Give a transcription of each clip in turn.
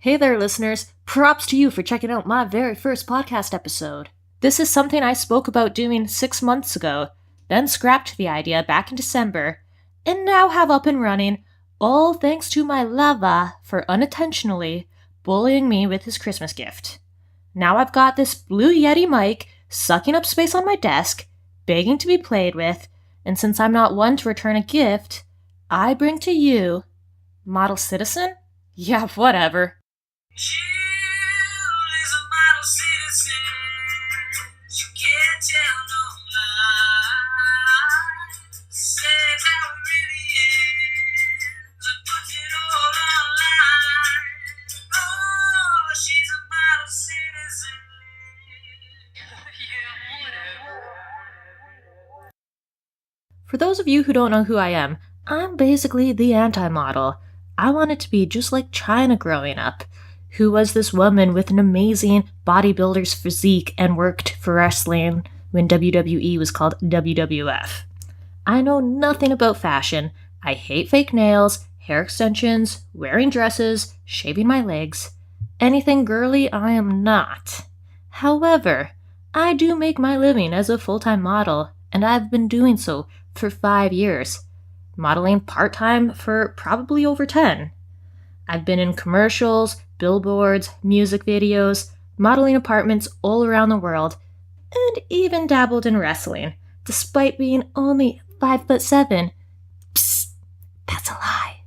Hey there, listeners. Props to you for checking out my very first podcast episode. This is something I spoke about doing 6 months ago, then scrapped the idea back in December, and now have up and running, all thanks to my lover for unintentionally bullying me with his Christmas gift. Now I've got this Blue Yeti mic sucking up space on my desk, begging to be played with, and since I'm not one to return a gift, I bring to you... Model citizen? Yeah, whatever. Jill is a model citizen. You can't tell no lie. Say how it really is. To put it all online. Oh, she's a model citizen. Yeah, whatever. For those of you who don't know who I am, I'm basically the anti-model. I wanted to be just like China growing up, who was this woman with an amazing bodybuilder's physique and worked for wrestling when WWE was called WWF. I know nothing about fashion. I hate fake nails, hair extensions, wearing dresses, shaving my legs. Anything girly, I am not. However, I do make my living as a full-time model, and I've been doing so for 5 years. Modeling part-time for probably over 10. I've been in commercials, billboards, music videos, modeling apartments all around the world, and even dabbled in wrestling, despite being only 5'7". Psst, that's a lie.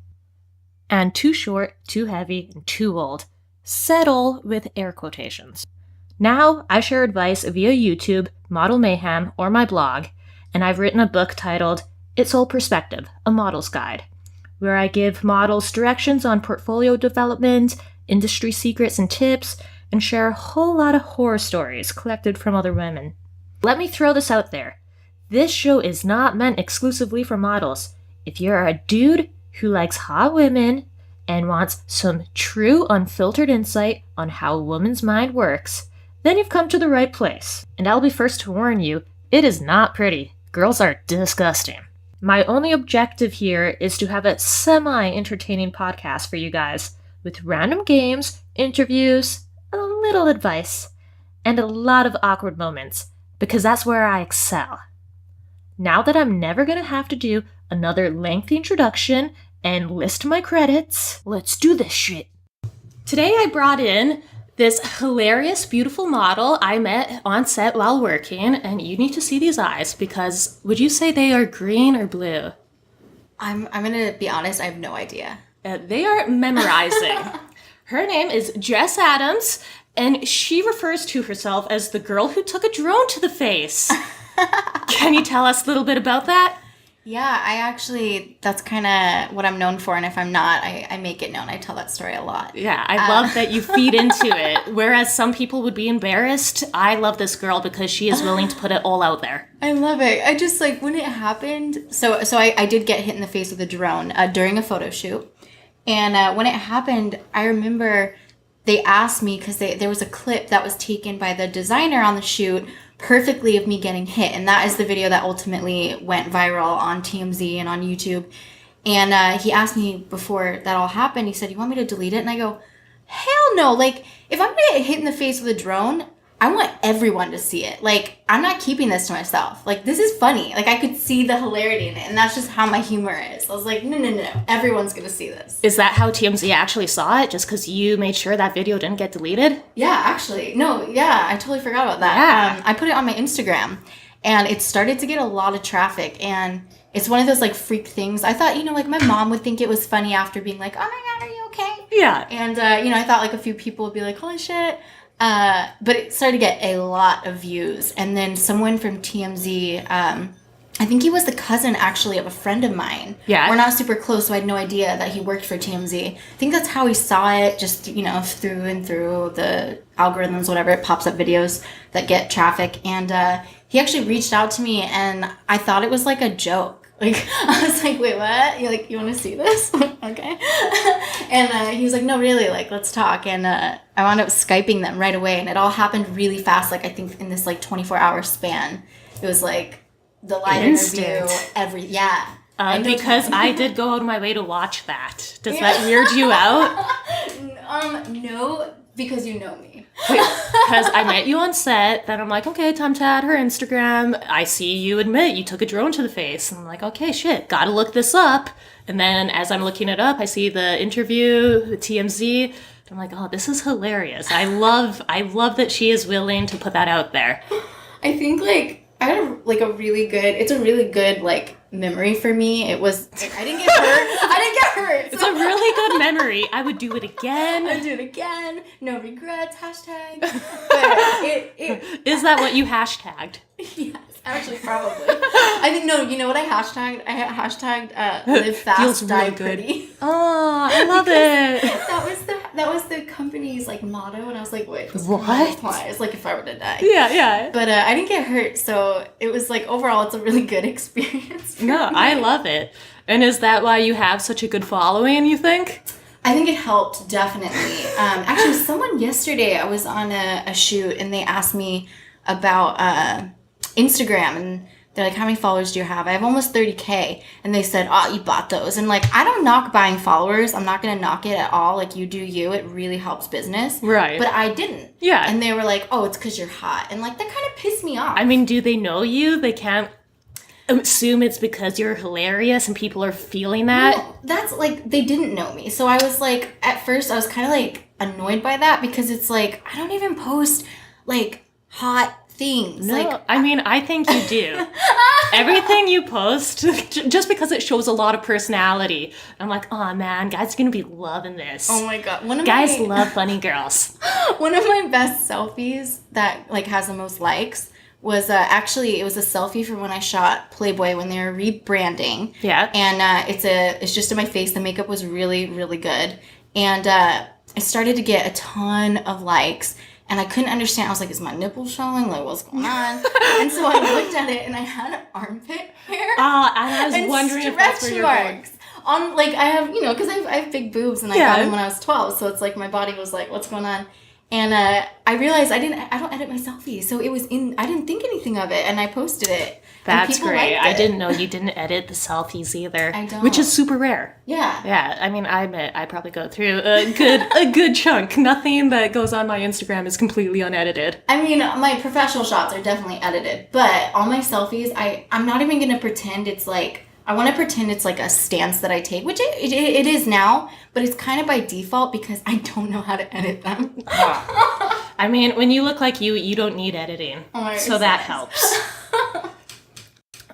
And too short, too heavy, and too old. Settle with air quotations. Now I share advice via YouTube, Model Mayhem, or my blog, and I've written a book titled It's All Perspective, a Model's Guide, where I give models directions on portfolio development, industry secrets and tips, and share a whole lot of horror stories collected from other women. Let me throw this out there. This show is not meant exclusively for models. If you're a dude who likes hot women and wants some true unfiltered insight on how a woman's mind works, then you've come to the right place. And I'll be first to warn you, it is not pretty. Girls are disgusting. My only objective here is to have a semi-entertaining podcast for you guys, with random games, interviews, a little advice, and a lot of awkward moments, because that's where I excel. Now that I'm never gonna have to do another lengthy introduction and list my credits, let's do this shit. Today I brought in this hilarious, beautiful model I met on set while working, and you need to see these eyes, because would you say they are green or blue? I'm gonna be honest, I have no idea. They are memorizing. Her name is Jess Adams, and she refers to herself as the girl who took a drone to the face. Can you tell us a little bit about that? Yeah, that's kind of what I'm known for, and if I'm not, I make it known. I tell that story a lot. Yeah, I love that you feed into it. Whereas some people would be embarrassed, I love this girl because she is willing to put it all out there. I love it. I just, when it happened, so I did get hit in the face with a drone during a photo shoot, and when it happened, I remember they asked me, because there was a clip that was taken by the designer on the shoot, perfectly of me getting hit, and that is the video that ultimately went viral on TMZ and on YouTube. And he asked me before that all happened, he said, "You want me to delete it?" And I go, hell no. If I'm gonna get hit in the face with a drone, I want everyone to see it. I'm not keeping this to myself. This is funny. I could see the hilarity in it, and that's just how my humor is. I was like, no, everyone's gonna see this. Is that how TMZ actually saw it, just because you made sure that video didn't get deleted? Yeah, actually. No, yeah, I totally forgot about that. Yeah. I put it on my Instagram, and it started to get a lot of traffic, and it's one of those, freak things. I thought, my mom would think it was funny after being like, "Oh my God, are you okay?" Yeah. And, I thought, a few people would be like, "Holy shit." But it started to get a lot of views. And then someone from TMZ, I think he was the cousin, actually, of a friend of mine. Yeah. We're not super close, so I had no idea that he worked for TMZ. I think that's how he saw it, just, through and through the algorithms, whatever. It pops up videos that get traffic. And he actually reached out to me, and I thought it was a joke. I was like, "Wait, what? You want to see this?" Okay. And he was like, "No, really, let's talk." And I wound up Skyping them right away, and it all happened really fast. I think in this 24-hour span, it was the live interview, Because I did go out of my way to watch that. Does that weird you out? because you know me. Because I met you on set, then I'm like, okay, time to add her Instagram. I see you admit you took a drone to the face. And I'm like, okay, shit, gotta look this up. And then as I'm looking it up, I see the interview, the TMZ. I'm like, oh, this is hilarious. I love that she is willing to put that out there. I think like I had a really good like memory for me. It was like, I didn't get hurt. It's a really good memory. I would do it again. I'd do it again. No regrets. Hashtag. But it is that what you hashtagged? Yes, actually, probably. I think no. You know what I hashtagged? I hashtagged live fast, Feels die really pretty. Oh, I love it. That was the company's like motto, and I was like, wait, this what applies? Like if I were to die. Yeah. But I didn't get hurt, so it was like overall, it's a really good experience. No, I love it. And is that why you have such a good following, you think? I think it helped, definitely. Actually, someone yesterday, I was on a shoot, and they asked me about Instagram, and they're like, how many followers do you have? I have almost 30K. And they said, oh, you bought those. And like, I don't knock buying followers. I'm not going to knock it at all. Like, you do you. It really helps business. Right. But I didn't. Yeah. And they were like, oh, it's because you're hot. And like, that kind of pissed me off. I mean, do they know you? They can't assume it's because you're hilarious and people are feeling that? Well, that's like, they didn't know me. So I was like, at first, I was kind of like annoyed by that because it's like, I don't even post like hot things. No, like, I mean, I think you do. Everything you post, just because it shows a lot of personality. I'm like, oh man, guys are gonna be loving this. Oh my god, guys love funny girls. One of my best selfies that like has the most likes was actually it was a selfie from when I shot Playboy when they were rebranding. Yeah. And it's just in my face. The makeup was really, really good, and I started to get a ton of likes. And I couldn't understand. I was like, is my nipple showing? Like, what's going on? And so I looked at it, and I had armpit hair. Oh, and I was wondering if that's where you're going. On, like, I have, because I have big boobs, and I got them when I was 12. So it's like my body was like, what's going on? And I realized I don't edit my selfies. So it was I didn't think anything of it, and I posted it. That's great. I didn't know you didn't edit the selfies either. I don't. Which is super rare. Yeah. Yeah. I mean, I admit I probably go through a good chunk. Nothing that goes on my Instagram is completely unedited. I mean, my professional shots are definitely edited, but all my selfies, I'm not even gonna pretend it's like. I want to pretend it's like a stance that I take, which it is now, but it's kind of by default because I don't know how to edit them. I mean, when you look like you don't need editing, so that helps.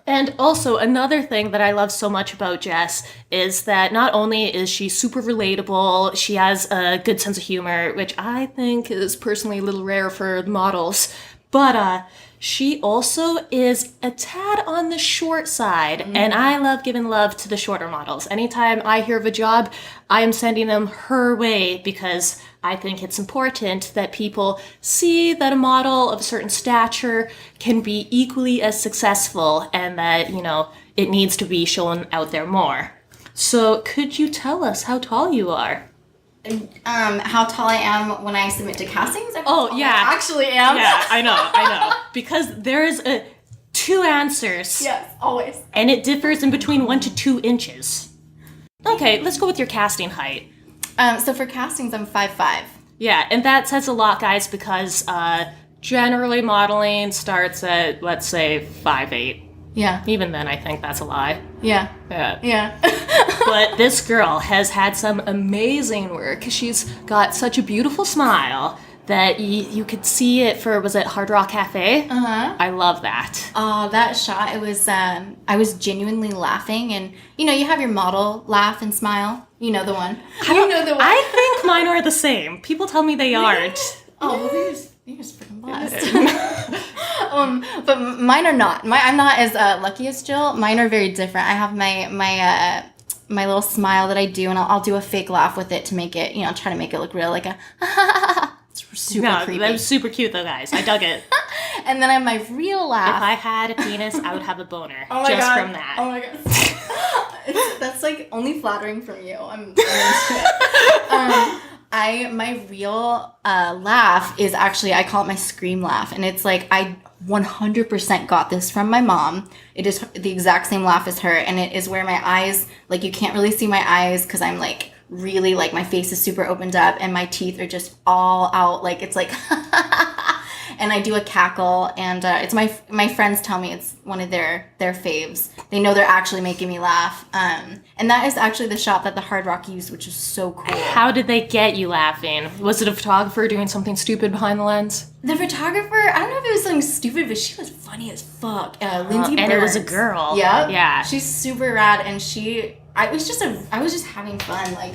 And also, another thing that I love so much about Jess is that not only is she super relatable, she has a good sense of humor, which I think is personally a little rare for models, but she also is a tad on the short side, and I love giving love to the shorter models. Anytime I hear of a job, I am sending them her way because I think it's important that people see that a model of a certain stature can be equally as successful and that, it needs to be shown out there more. So could you tell us how tall you are? How tall I am when I submit to castings? Oh, yeah. I actually am. Yeah, I know. Because there's two answers. Yes, always. And it differs in between 1 to 2 inches. Okay, let's go with your casting height. So for castings, I'm 5'5". Yeah, and that says a lot, guys, because generally modeling starts at, let's say, 5'8". Yeah. Even then, I think that's a lie. Yeah. Yeah. But this girl has had some amazing work. She's got such a beautiful smile that you could see it for, was it Hard Rock Cafe? Uh-huh. I love that. Oh, that shot, it was, I was genuinely laughing. And, you have your model laugh and smile. You know the one. I think mine are the same. People tell me they aren't. Oh, well, you're just freaking blessed. But mine are not. I'm not as lucky as Jill. Mine are very different. I have my little smile that I do, and I'll do a fake laugh with it to make it, try to make it look real, like a it's super creepy. That was super cute though, guys. I dug it. And then I have my real laugh. If I had a penis, I would have a boner. Oh my God. From that. Oh my God. That's like only flattering from you. I'm into it. My real laugh is actually, I call it my scream laugh. And it's like, I 100% got this from my mom. It is the exact same laugh as her. And it is where my eyes, like you can't really see my eyes because I'm like really like my face is super opened up and my teeth are just all out. Like it's like, and I do a cackle, and it's my friends tell me it's one of their faves. They know they're actually making me laugh. And that is actually the shot that the Hard Rock used, which is so cool. How did they get you laughing? Was it a photographer doing something stupid behind the lens? The photographer, I don't know if it was something stupid, but she was funny as fuck. Lindsay and Burns. it was a girl. Yep. Yeah. She's super rad, and I was just having fun. Like,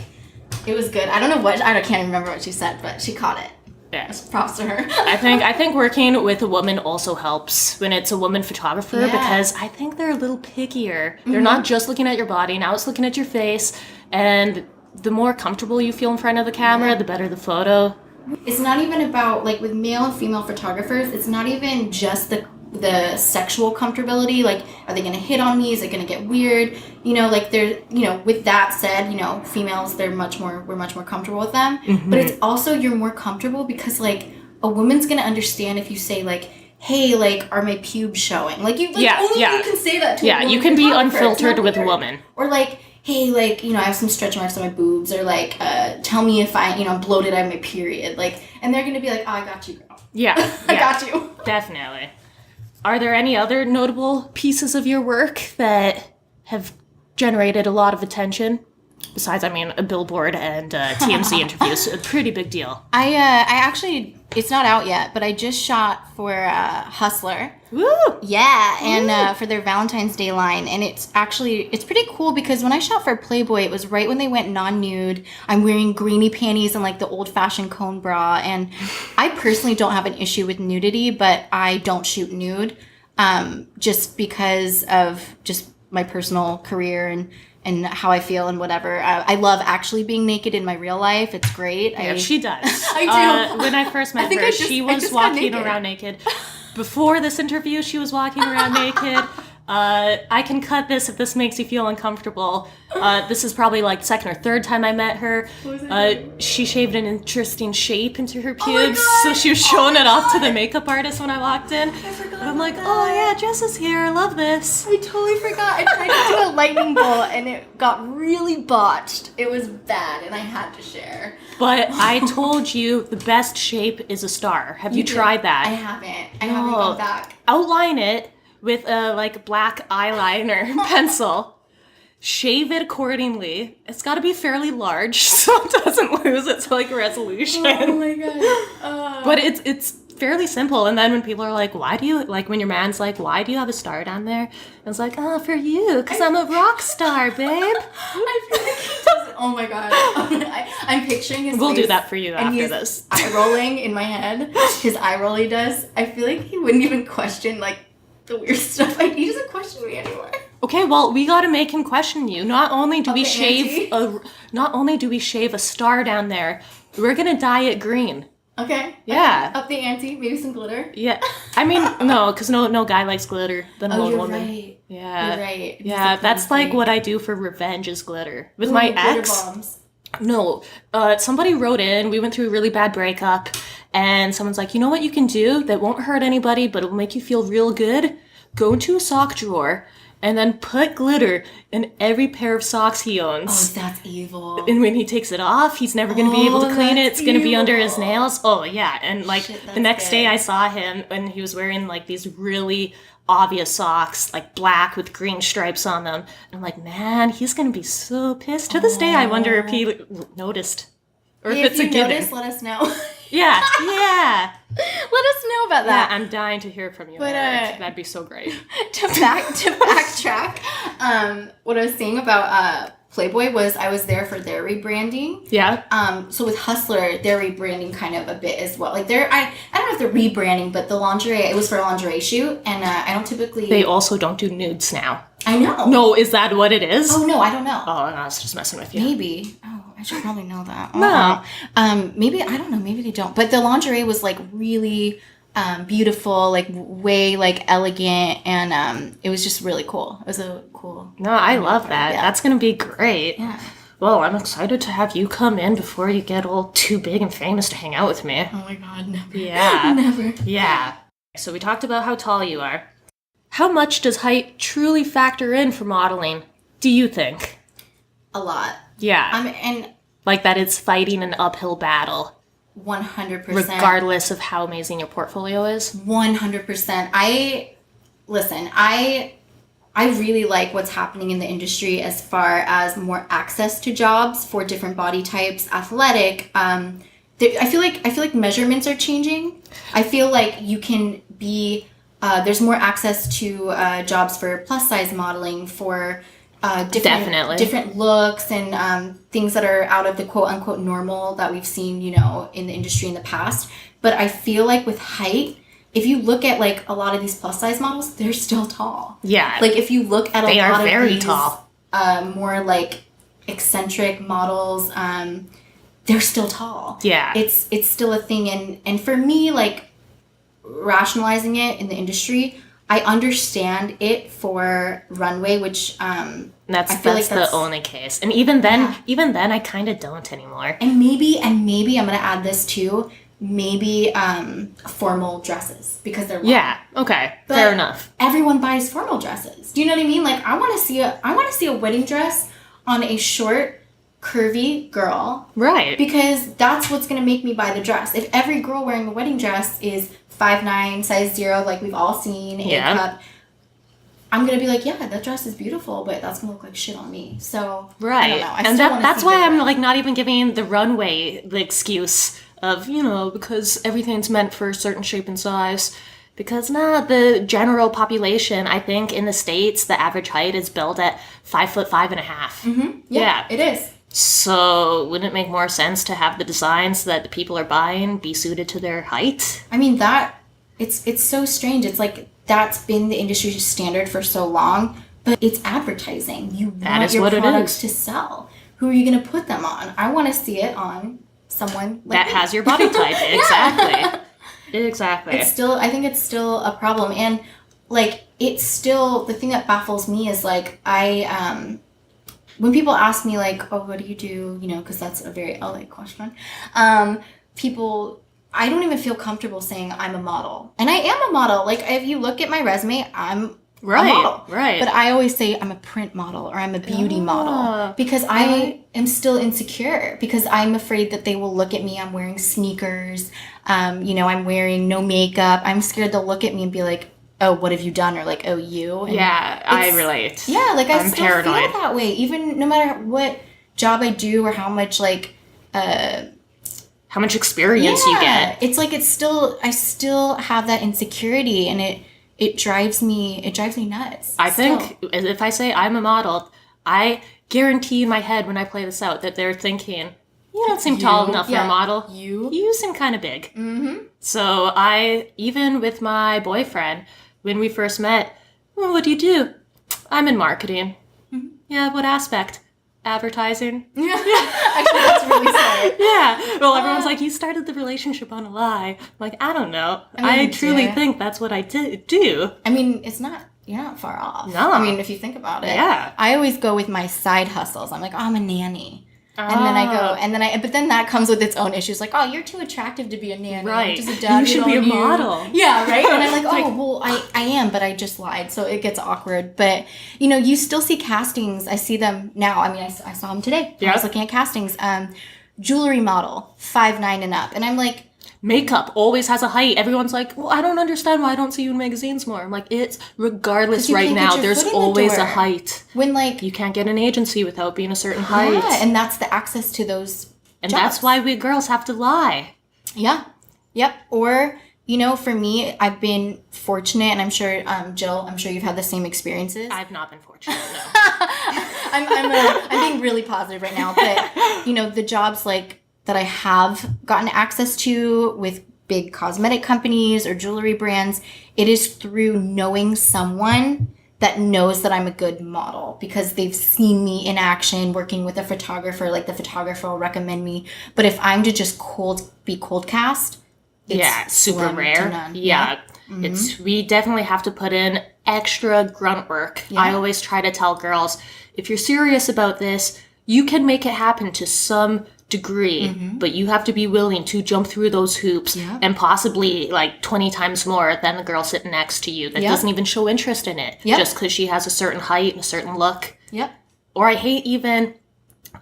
it was good. I can't even remember what she said, but she caught it. Yes. Props to her. I think working with a woman also helps when it's a woman photographer, Yeah. because I think they're a little pickier. They're not just looking at your body, now it's looking at your face, and the more comfortable you feel in front of the camera, the better the photo. It's not even about, like, with male and female photographers, it's not even just the sexual comfortability. Like, are they gonna hit on me? Is it gonna get weird? You know, like, with that said, you know, females, we're much more comfortable with them. But it's also, you're more comfortable because, like, a woman's gonna understand if you say, like, hey, like, are my pubes showing? Like, you can say that to a woman you can be photographer. It's unfiltered not with a weird. woman. Or, like, hey, like, you know, I have some stretch marks on my boobs, or, like, tell me if I'm bloated, I have my period. Like, and they're gonna be like, oh, I got you, girl. Yeah. I got you. Definitely. Are there any other notable pieces of your work that have generated a lot of attention? Besides, I mean, a billboard and TMZ interviews, a pretty big deal. I actually, it's not out yet, but I just shot for Hustler. Woo! Yeah, and for their Valentine's Day line, and it's pretty cool because when I shot for Playboy, it was right when they went non-nude. I'm wearing greeny panties and like the old-fashioned cone bra, and I personally don't have an issue with nudity, but I don't shoot nude, just because of just my personal career and how I feel and whatever. I love actually being naked in my real life. It's great. Yeah, she does. I do. When I first met her, she was walking around naked. Before this interview, she was walking around naked. I can cut this if this makes you feel uncomfortable. This is probably like second or third time I met her. She shaved an interesting shape into her pubes, so she was showing it off to the makeup artist when I walked in. And I'm like, oh yeah, Jess is here. I love this. I totally forgot. I tried to do a lightning bolt and it got really botched. It was bad and I had to share. But I told you the best shape is a star. Have you tried that? I haven't. I haven't gone back. Outline it with a like black eyeliner and pencil. Shave it accordingly. It's got to be fairly large so it doesn't lose its like resolution. Oh my god. But it's fairly simple. And then when people are like, why do you, like when your man's like, why do you have a star down there? I was like, oh, for you, because I'm a rock star, babe. I feel like he doesn't. Oh my god. I'm picturing his We'll face, do that for you and after he's this. eye rolling in my head. His eye roll he does. I feel like he wouldn't even question like the weird stuff. He doesn't question me anymore. Okay, well, we got to make him question you. Not only do we the shave a star down there, we're going to dye it green. Okay. Yeah. Up the ante, maybe some glitter. Yeah. I mean, no, because no guy likes glitter than a you're woman. right. Yeah. You're right. Yeah, that's like what I do for revenge is glitter. With my glitter ex. bombs. No, somebody wrote in, we went through a really bad breakup, and someone's like, you know what you can do that won't hurt anybody, but it'll make you feel real good? Go into a sock drawer and then put glitter in every pair of socks he owns. Oh, that's evil. And when he takes it off, he's never going to be able to clean it. It's going to be under his evil. nails. Oh, yeah. And like Shit, the next that's day good. I saw him and he was wearing like these really obvious socks, like black with green stripes on them. And I'm like, man, he's going to be so pissed. To this day, I wonder if he noticed. Or if it's a you given. notice, let us know. Yeah, yeah. Let us know about Yeah, that. I'm dying to hear from you. But, Eric. That'd be so great. to backtrack, what I was saying about Playboy was I was there for their rebranding. Yeah. So with Hustler, they're rebranding kind of a bit as well. Like I don't know if they're rebranding, but the lingerie, it was for a lingerie shoot, and I don't typically. They also don't do nudes now. I know. No, is that what it is? Oh no, I don't know. Oh, no, I was just messing with you. Maybe. Oh, I should probably know that. No. Maybe, I don't know. Maybe they don't. But the lingerie was like really beautiful, like way like elegant, and it was just really cool. It was a cool. No, I love that. Yeah. That's going to be great. Yeah. Well, I'm excited to have you come in before you get all too big and famous to hang out with me. Oh my god, never. Yeah. Never. Yeah. So we talked about how tall you are. How much does height truly factor in for modeling, do you think? A lot. Yeah. And Like that it's fighting an uphill battle. 100%. Regardless of how amazing your portfolio is. 100%. I really like what's happening in the industry as far as more access to jobs for different body types, athletic. I feel like measurements are changing. I feel like you can be there's more access to jobs for plus size modeling, for different looks and things that are out of the quote unquote normal that we've seen, in the industry in the past. But I feel like with height, if you look at like a lot of these plus size models, they're still tall. Yeah. Like if you look at a lot of these tall. More like eccentric models, they're still tall. Yeah. It's still a thing. And for me, like rationalizing it in the industry, I understand it for runway, which that's the only case. And even then I kind of don't anymore. And maybe I'm going to add this too. Maybe formal dresses because they're long. Yeah. Okay. But fair enough. Everyone buys formal dresses. Do you know what I mean? Like I want to see a wedding dress on a short, curvy girl. Right. Because that's what's going to make me buy the dress. If every girl wearing a wedding dress is 5'9", size 0, like we've all seen, A cup, I'm going to be like, yeah, that dress is beautiful, but that's going to look like shit on me. So, right. I don't know. That's why I'm like not even giving the runway the excuse of, because everything's meant for a certain shape and size. Because the general population, I think in the States, the average height is billed at 5'5.5". Mm-hmm. Yeah, it is. So wouldn't it make more sense to have the designs that the people are buying be suited to their height? I mean, it's so strange. It's like that's been the industry standard for so long, but it's advertising. You want your products to sell. Who are you going to put them on? I want to see it on someone like that has your body type. Exactly. Exactly. I think it's still a problem. And like, it's still, the thing that baffles me is like, when people ask me like, oh, what do you do? Because that's a very LA question. I don't even feel comfortable saying I'm a model. And I am a model. Like, if you look at my resume, I'm a model. Right. But I always say I'm a print model or I'm a beauty model because I am still insecure because I'm afraid that they will look at me. I'm wearing sneakers. I'm wearing no makeup. I'm scared they'll look at me and be like, oh, what have you done? Or like, oh, you. And I relate. Yeah, like I'm still paranoid. feel that way. Even no matter what job I do or how much how much experience you get. It's like I still have that insecurity and it drives me nuts. I think if I say I'm a model, I guarantee in my head when I play this out that they're thinking, you don't seem tall enough for a model. You seem kind of big. Mm-hmm. So even with my boyfriend, when we first met, well, what do you do? I'm in marketing. Mm-hmm. Yeah, what aspect? Advertising. Yeah. Actually, that's really smart. Yeah. Well, everyone's like, you started the relationship on a lie. I'm like, I don't know. I truly think that's what I do. I mean, you're not far off. No. I mean, if you think about it. Yeah. I always go with my side hustles. I'm like, oh, I'm a nanny. And then but then that comes with its own issues. Like, oh, you're too attractive to be a nanny. Right. Just a dad you should be a model. Yeah, right? And I'm like, oh, well, I am, but I just lied. So it gets awkward. But, you still see castings. I see them now. I mean, I saw them today. Yeah. I was looking at castings. Jewelry model, 5'9" and up. And I'm like, makeup always has a height. Everyone's like, well, I don't understand why I don't see you in magazines more. I'm like, it's regardless right now. There's always a height. When like you can't get an agency without being a certain height. Yeah, and that's the access to those and jobs. That's why we girls have to lie. Yeah. Yep. Or, for me, I've been fortunate, and I'm sure, Jill, I'm sure you've had the same experiences. I've not been fortunate, no. I'm being really positive right now, but, the jobs like that I have gotten access to with big cosmetic companies or jewelry brands, it is through knowing someone that knows that I'm a good model because they've seen me in action working with a photographer. Like the photographer will recommend me. But if I'm to just be cold cast, it's super rare. Yeah. Mm-hmm. We definitely have to put in extra grunt work. Yeah. I always try to tell girls, if you're serious about this, you can make it happen to some degree, but you have to be willing to jump through those hoops and possibly like 20 times more than the girl sitting next to you that doesn't even show interest in it just because she has a certain height and a certain look. Yep. Or I hate even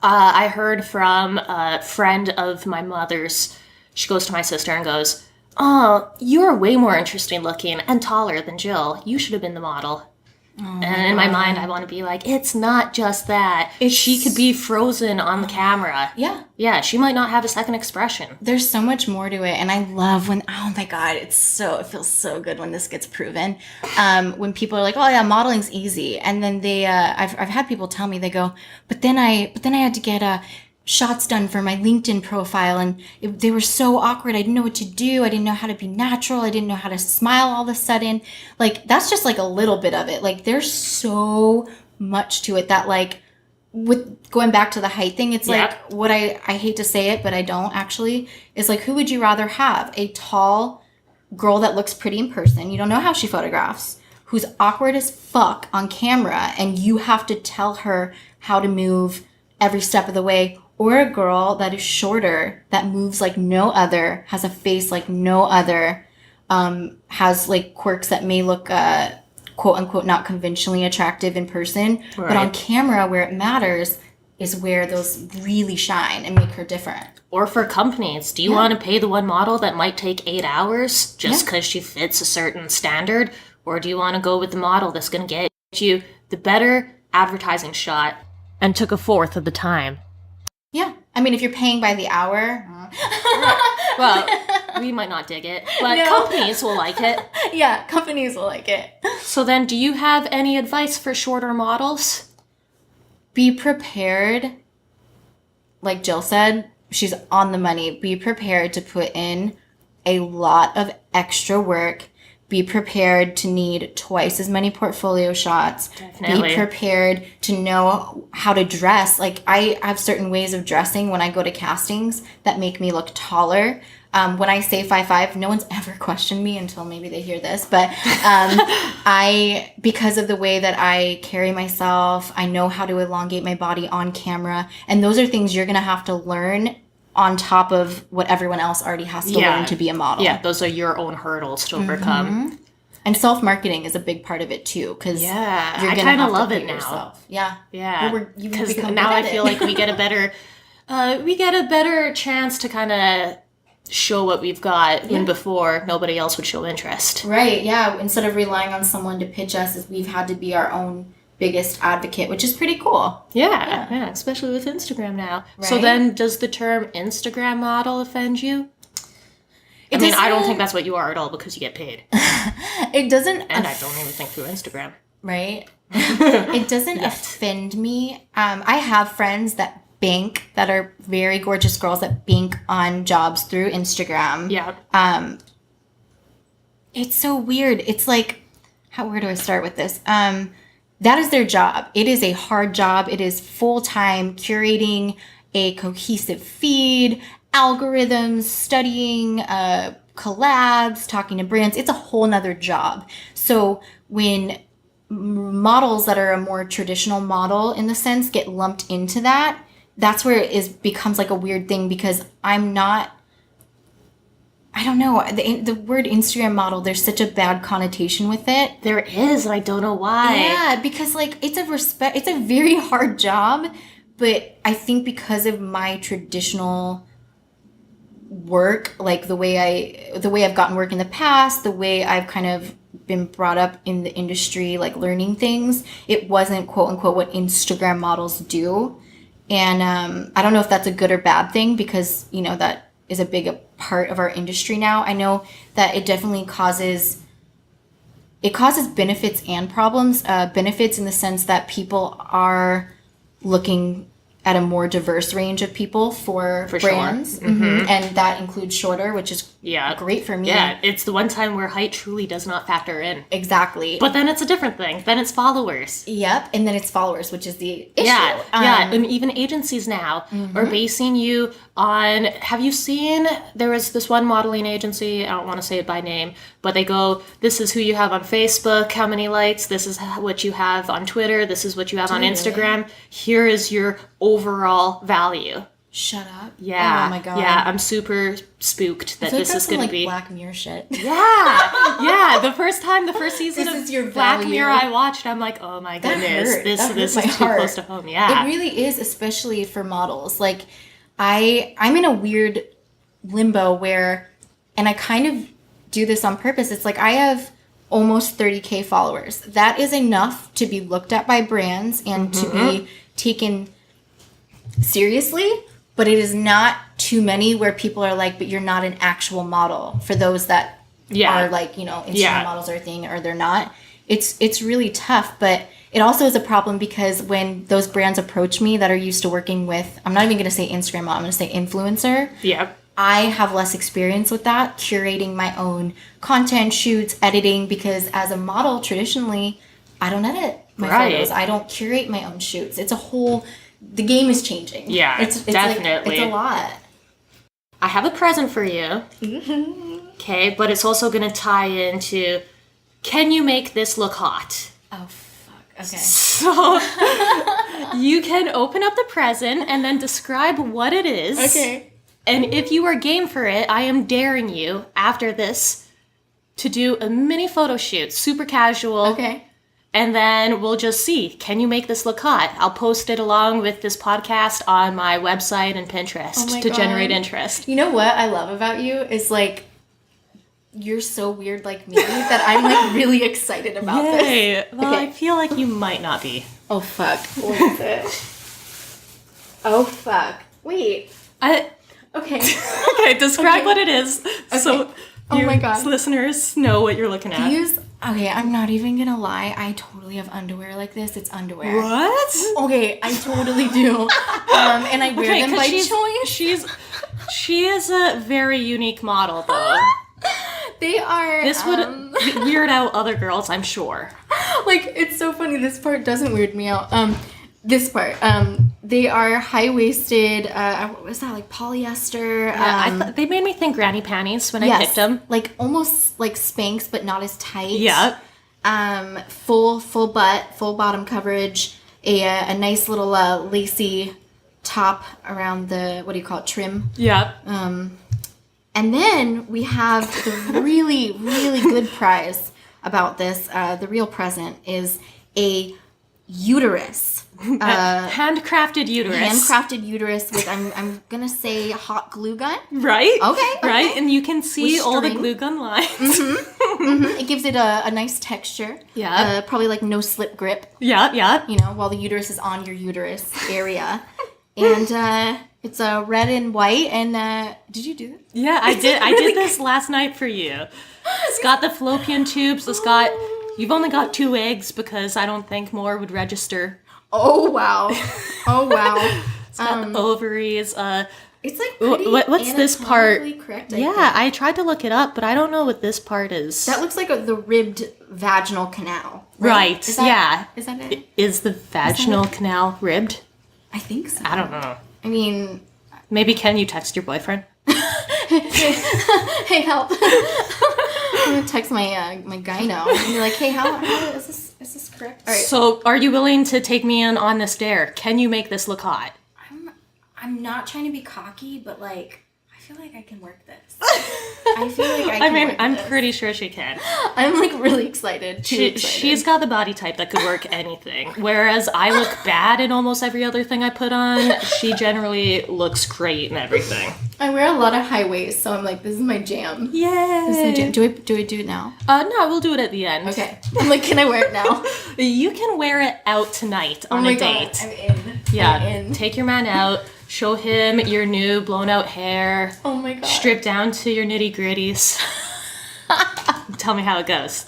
I heard from a friend of my mother's. She goes to my sister and goes, "Oh, you're way more interesting looking and taller than Jill. You should have been the model." And in my mind, I want to be like, it's not just that. She could be frozen on the camera. Yeah. Yeah, she might not have a second expression. There's so much more to it. And I love when, oh my God, it feels so good when this gets proven. When people are like, oh yeah, modeling's easy. And then I've had people tell me, they go, but then I had to get shots done for my LinkedIn profile, and they were so awkward. I didn't know what to do. I didn't know how to be natural. I didn't know how to smile all of a sudden. Like, that's just like a little bit of it. Like, there's so much to it that, like, with going back to the height thing, it's like what I hate to say it, but I don't actually, is like, who would you rather have? A tall girl that looks pretty in person, you don't know how she photographs, who's awkward as fuck on camera, and you have to tell her how to move every step of the way, or a girl that is shorter, that moves like no other, has a face like no other, has like quirks that may look quote unquote not conventionally attractive in person, right. But on camera, where it matters is where those really shine and make her different. Or for companies, do you want to pay the one model that might take 8 hours just because she fits a certain standard? Or do you want to go with the model that's going to get you the better advertising shot and took a fourth of the time? Yeah. I mean, if you're paying by the hour. Well, we might not dig it, but companies will like it. Yeah, companies will like it. So then, do you have any advice for shorter models? Be prepared. Like Jill said, she's on the money. Be prepared to put in a lot of extra work. Be prepared to need twice as many portfolio shots. Definitely. Be prepared to know how to dress. Like, I have certain ways of dressing when I go to castings that make me look taller. When I say 5'5", no one's ever questioned me until maybe they hear this. But because of the way that I carry myself, I know how to elongate my body on camera. And those are things you're going to have to learn on top of what everyone else already has to learn to be a model. Yeah, those are your own hurdles to overcome. Mm-hmm. And self-marketing is a big part of it too, because you're I kind of love it now. Yourself. Yeah, yeah. Because now I feel like we get a better chance to kind of show what we've got when before nobody else would show interest. Right. Yeah. Instead of relying on someone to pitch us, we've had to be our own biggest advocate, which is pretty cool. Yeah, especially with Instagram now. Right? So then, does the term Instagram model offend you? I mean, I don't think that's what you are at all, because you get paid. It doesn't. And I don't even think through Instagram. Right? It doesn't offend me. I have friends that bank, that are very gorgeous girls that bank on jobs through Instagram. Yeah. It's so weird. It's like, where do I start with this? That is their job. It is a hard job. It is full-time curating a cohesive feed, algorithms, studying collabs, talking to brands. It's a whole nother job. So when models that are a more traditional model in the sense get lumped into that, that's where it becomes like a weird thing, because I don't know, the word Instagram model, there's such a bad connotation with it. There is, I don't know why. Yeah, because like it's a very hard job, but I think because of my traditional work, like the way I've gotten work in the past, the way I've kind of been brought up in the industry, like learning things, it wasn't quote unquote what Instagram models do. And I don't know if that's a good or bad thing, because, you know, that is a big part of our industry now. I know that it definitely causes benefits and problems. Benefits in the sense that people are looking at a more diverse range of people for brands. Sure. Mm-hmm. And that includes shorter, which is great for me. Yeah, it's the one time where height truly does not factor in. Exactly. But then it's a different thing. Then it's followers. Yep, and then it's followers, which is the issue. Yeah, and even agencies now are basing you on, have you seen, there was this one modeling agency, I don't want to say it by name, but they go, this is who you have on Facebook, how many likes, this is what you have on Twitter, this is what you have on Instagram, here is your overall value. Shut up. Yeah. Oh my god. Yeah, I'm super spooked that this is going to be Black Mirror shit. Yeah. The first season This of is your Black value. Mirror I watched, I'm like, oh my goodness, hurt. this That is hurt too my heart. close to home. Yeah. It really is, especially for models. Like, I'm in a weird limbo where, and I kind of do this on purpose. It's like I have almost 30K followers. That is enough to be looked at by brands and to be taken seriously, but it is not too many where people are like, but you're not an actual model for those that are like, you know, Instagram models or a thing, or they're not. It's really tough, but it also is a problem because when those brands approach me that are used to working with, I'm not even going to say Instagram model, I'm going to say influencer. Yeah. I have less experience with that, curating my own content, shoots, editing, because as a model, traditionally, I don't edit my photos. I don't curate my own shoots. It's a whole, the game is changing. Yeah, it's definitely. Like, it's a lot. I have a present for you. Okay, but it's also going to tie into, can you make this look hot? Oh, fuck. Okay. So you can open up the present and then describe what it is. Okay. And if you are game for it, I am daring you after this to do a mini photo shoot, super casual. Okay. And then we'll just see, can you make this look hot? I'll post it along with this podcast on my website and Pinterest to generate interest. You know what I love about you is like, you're so weird like me that I'm like really excited about this. Well, Okay. I feel like you might not be. Oh, fuck. What is it? Oh, fuck. Wait. Okay. Okay, describe what it is so Oh you my God. listeners know what you're looking at. Okay, I'm not even gonna lie. I totally have underwear like this. It's underwear. What? Okay, I totally do. And I wear them by choice. She is a very unique model, though. They are. This would weird out other girls, I'm sure. Like, it's so funny. This part doesn't weird me out. This part. They are high-waisted, what was that, like polyester? They made me think granny panties when I picked them. Like almost like Spanx, but not as tight. Yeah. Full butt, full bottom coverage, a nice little lacy top around the, what do you call it, trim. Yeah. And then we have the really, really good prize about this. The real present is a uterus. Handcrafted uterus. Handcrafted uterus with, I'm gonna say, hot glue gun. Right? Okay. Right? And you can see With all the string. glue gun lines. It gives it a nice texture. Yeah. Probably like no slip grip, Yeah. you know, while the uterus is on your uterus area. And it's red and white. And did you do this? Yeah, I did. I did this last night for you. It's got the fallopian tubes. It's got. You've only got 2 eggs because I don't think more would register. Oh, wow. Oh, wow. It's got the ovaries. It's like pretty what's this part? anatomically correct, I tried to look it up, but I don't know what this part is. That looks like the ribbed vaginal canal. Right. Is that, yeah. Is that it? Is the vaginal canal ribbed? I think so. I don't know. I mean, Maybe can you text your boyfriend? hey, help. I'm gonna text my my gyno and be like, hey, how is this correct? All right. So, are you willing to take me in on this dare? Can you make this look hot? I'm not trying to be cocky, but like, I feel like I can work this. I feel like I can work I'm this. pretty sure she can. I'm like really excited. She's got the body type that could work anything. Whereas I look bad in almost every other thing I put on, she generally looks great in everything. I wear a lot of high waist, so I'm like, this is my jam. Yay! This is my jam. Do I do it now? No, we'll do it at the end. Okay. I'm like, can I wear it now? You can wear it out tonight on a date. God, I'm in. Yeah. I'm in. Take your man out. Show him your new blown out hair. Oh my god. Strip down to your nitty gritties. Tell me how it goes.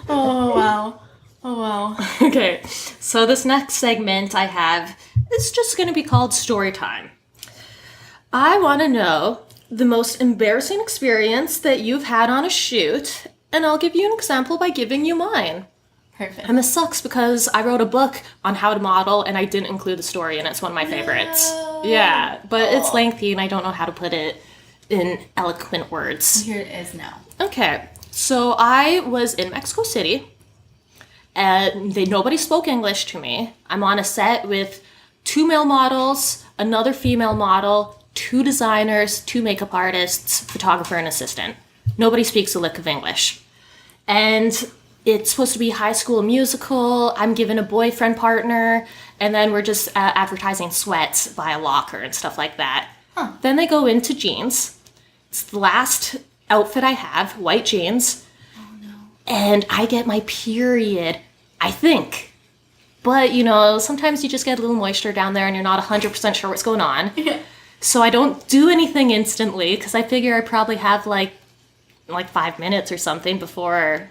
Oh wow. Oh wow. Okay, so this next segment I have is just going to be called Story Time. I want to know the most embarrassing experience that you've had on a shoot, and I'll give you an example by giving you mine. Perfect. And this sucks because I wrote a book on how to model and I didn't include the story, and it's one of my favorites. Yeah, but it's lengthy and I don't know how to put it in eloquent words. Here it is now. Okay, so I was in Mexico City and nobody spoke English to me. I'm on a set with 2 male models, another female model, 2 designers, 2 makeup artists, photographer, and assistant. Nobody speaks a lick of English. And it's supposed to be High School Musical. I'm given a boyfriend partner, and then we're just advertising sweats via locker and stuff like that. Then they go into jeans. It's the last outfit I have, white jeans. Oh no. And I get my period, I think. But, you know, sometimes you just get a little moisture down there and you're not 100% sure what's going on. Yeah. So I don't do anything instantly because I figure I probably have like 5 minutes or something before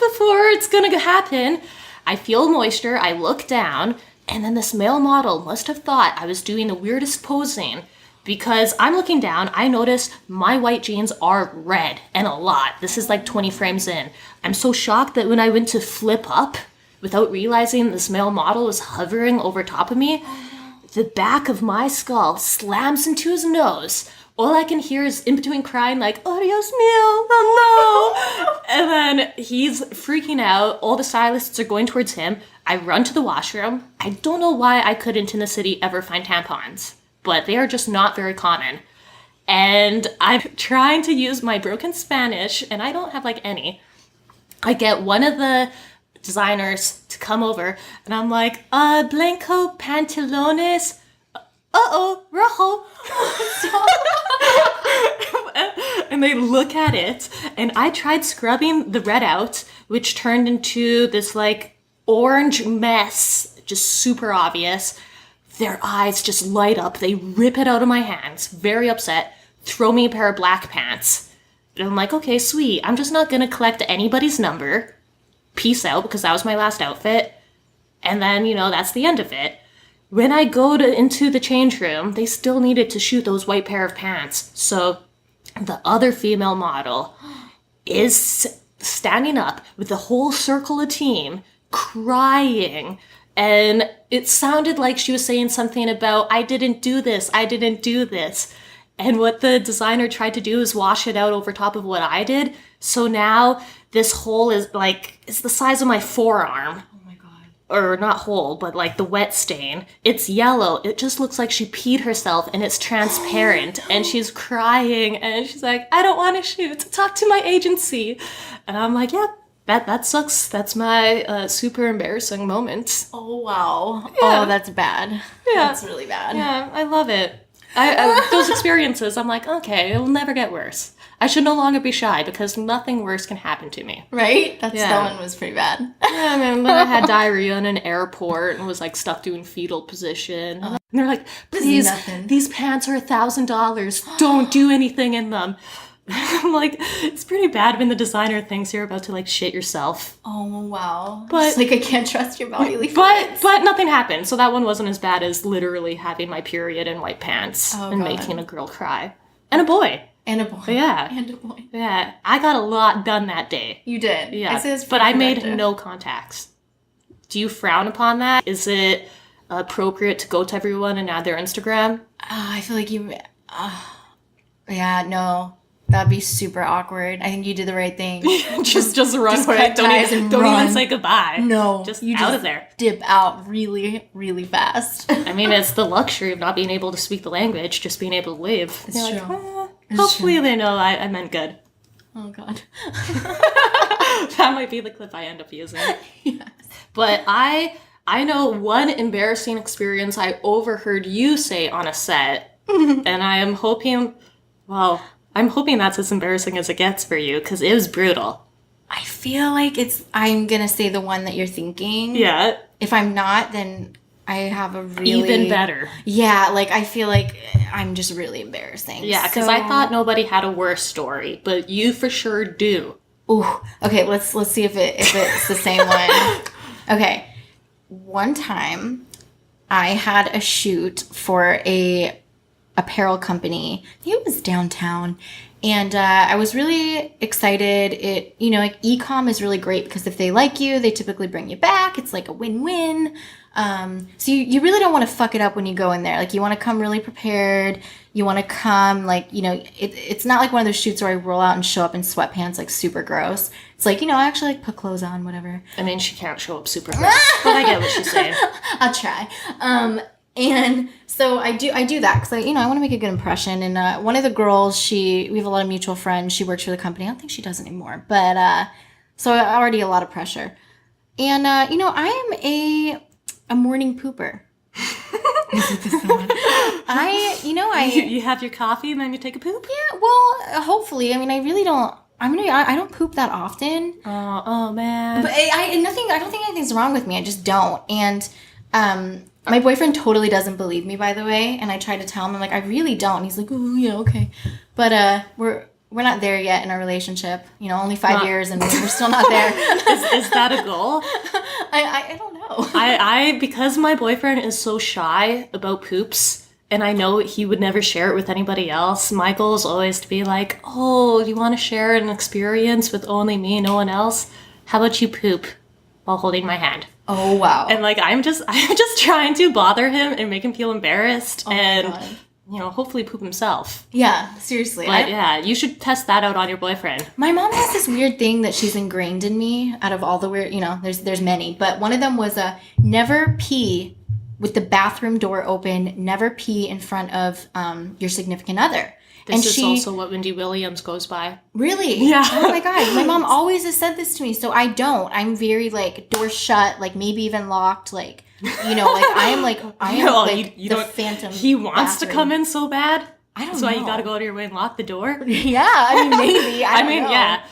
it's gonna happen. I feel moisture, I look down, and then this male model must have thought I was doing the weirdest posing because I'm looking down, I notice my white jeans are red, and a lot. This is like 20 frames in. I'm so shocked that when I went to flip up, without realizing this male model was hovering over top of me, the back of my skull slams into his nose. All I can hear is in between crying like, "Adios mio, oh no!" And then he's freaking out. All the stylists are going towards him. I run to the washroom. I don't know why I couldn't in the city ever find tampons, but they are just not very common. And I'm trying to use my broken Spanish, and I don't have like any. I get one of the designers to come over, and I'm like, blanco pantalones. Rojo. And they look at it, and I tried scrubbing the red out, which turned into this like orange mess, just super obvious. Their eyes just light up. They rip it out of my hands, very upset, throw me a pair of black pants. And I'm like, okay, sweet. I'm just not gonna collect anybody's number. Peace out, because that was my last outfit. And then, you know, that's the end of it. When I go into the change room, they still needed to shoot those white pair of pants. So the other female model is standing up with the whole circle of team crying. And it sounded like she was saying something about, I didn't do this. And what the designer tried to do is wash it out over top of what I did. So now this hole is like, it's the size of my forearm. Or not whole, but like the wet stain. It's yellow. It just looks like she peed herself, and it's transparent. And she's crying, and she's like, I don't want to shoot. Talk to my agency. And I'm like, yeah, that sucks. That's my super embarrassing moment. Oh, wow. Yeah. Oh, that's bad. Yeah. That's really bad. Yeah, I love it. Those experiences, I'm like, okay, it'll never get worse. I should no longer be shy because nothing worse can happen to me. Right? That Yeah. one was pretty bad. Yeah, man, then I had diarrhea in an airport and was like stuck doing fetal position. And they're like, please, nothing. these pants are $1,000. Don't do anything in them. I'm like, it's pretty bad when the designer thinks you're about to like shit yourself. Oh, wow. But- It's like, I can't trust your bodily But fluids. but nothing happened. So that one wasn't as bad as literally having my period in white pants Oh, and God. making a girl cry. And a boy. And a boy. Yeah. And a boy. Yeah. I got a lot done that day. You did. Yeah. I'd say that's But pretty I made productive. no contacts. Do you frown upon that? Is it appropriate to go to everyone and add their Instagram? I feel like you... yeah, no. That'd be super awkward. I think you did the right thing. just run Just quick. cut ties and Don't run. even say goodbye. No. Just you out of there. Dip out really, really fast. I mean, it's the luxury of not being able to speak the language, just being able to wave. It's You're true. like, It's hopefully true. they know I meant good. Oh, God. That might be the clip I end up using. Yes. But I know one embarrassing experience I overheard you say on a set, and I am hoping, I'm hoping that's as embarrassing as it gets for you, because it was brutal. I feel like I'm going to say the one that you're thinking. Yeah, If I'm not, then I have a really... even better. Yeah, like, I feel like I'm just really embarrassing. Yeah, because I thought nobody had a worse story, but you for sure do. Ooh, okay, let's see if it's the same one. Okay. One time I had a shoot for a apparel company. I think it was downtown. And I was really excited. It, like e-com is really great because if they like you, they typically bring you back. It's like a win-win. So you really don't want to fuck it up when you go in there. Like, you want to come really prepared. You want to come, like, it's not like one of those shoots where I roll out and show up in sweatpants, like, super gross. It's like, I actually, like, put clothes on, whatever. I mean, she can't show up super gross, but I get what she's saying. I'll try. And so I do that because I want to make a good impression. And one of the girls, we have a lot of mutual friends. She works for the company. I don't think she does anymore, but so already a lot of pressure. And I am a morning pooper. You have your coffee and then you take a poop? Yeah, well, hopefully. I mean, I really don't. I don't poop that often. Oh man. But I don't think anything's wrong with me. I just don't. And my boyfriend totally doesn't believe me, by the way. And I try to tell him, I'm like, I really don't. And he's like, oh yeah, okay. But we're not there yet in our relationship. Only 5 years, and we're still not there. Is that a goal? I don't know. I because my boyfriend is so shy about poops, and I know he would never share it with anybody else. My goal is always to be like, oh, you want to share an experience with only me, no one else? How about you poop while holding my hand? Oh wow. And like I'm just trying to bother him and make him feel embarrassed, and hopefully poop himself. Yeah, seriously. But yeah, you should test that out on your boyfriend. My mom has this weird thing that she's ingrained in me out of all the weird, there's many, but one of them was never pee with the bathroom door open, never pee in front of your significant other. This is also what Wendy Williams goes by. Really? Yeah. Oh my God. My mom always has said this to me, so I don't. I'm very door shut, maybe even locked, I am the phantom. He wants bathroom. to come in so bad. I don't That's know. why you got to go out of your way and lock the door. Yeah, I mean maybe. I don't know. Yeah.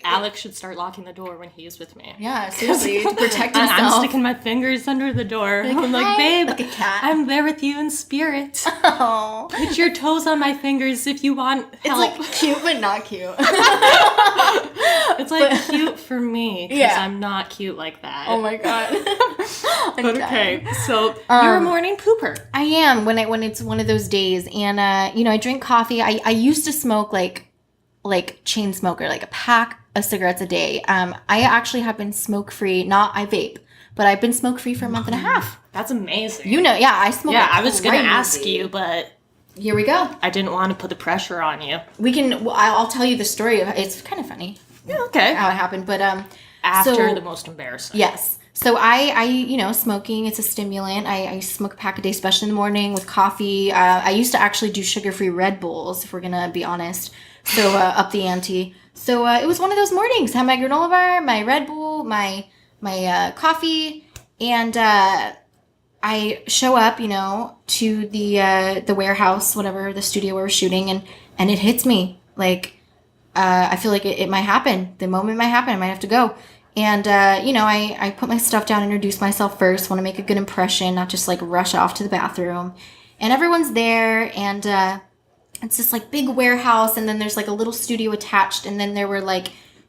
Alex should start locking the door when he's with me. Yeah, seriously, to protect himself. I'm sticking my fingers under the door. I'm like, babe, like a cat. I'm there with you in spirit. Oh. Put your toes on my fingers if you want help. It's cute, but not cute. It's cute for me because I'm not cute like that. Oh my God. But okay, so you're a morning pooper. I am when it's one of those days, and I drink coffee. I used to smoke like chain smoker, like a pack of cigarettes a day. I actually have been smoke free. I vape, but I've been smoke free for a month and a half. That's amazing. Yeah, I smoke. Yeah, I was gonna ask you, but here we go. I didn't want to put the pressure on you. I'll tell you the story. It's kind of funny. Yeah, okay. How it happened, but after the most embarrassing. Yes. So I smoking, it's a stimulant. I smoke a pack a day, especially in the morning with coffee. I used to actually do sugar-free Red Bulls, if we're going to be honest. So up the ante. So it was one of those mornings. Had my granola bar, my Red Bull, my coffee, and I show up, to the warehouse, whatever, the studio where we're shooting, and it hits me. I feel like it might happen. The moment might happen. I might have to go. And, I put my stuff down, introduce myself first, want to make a good impression, not just rush off to the bathroom. And everyone's there, and it's this big warehouse, and then there's a little studio attached, and then there were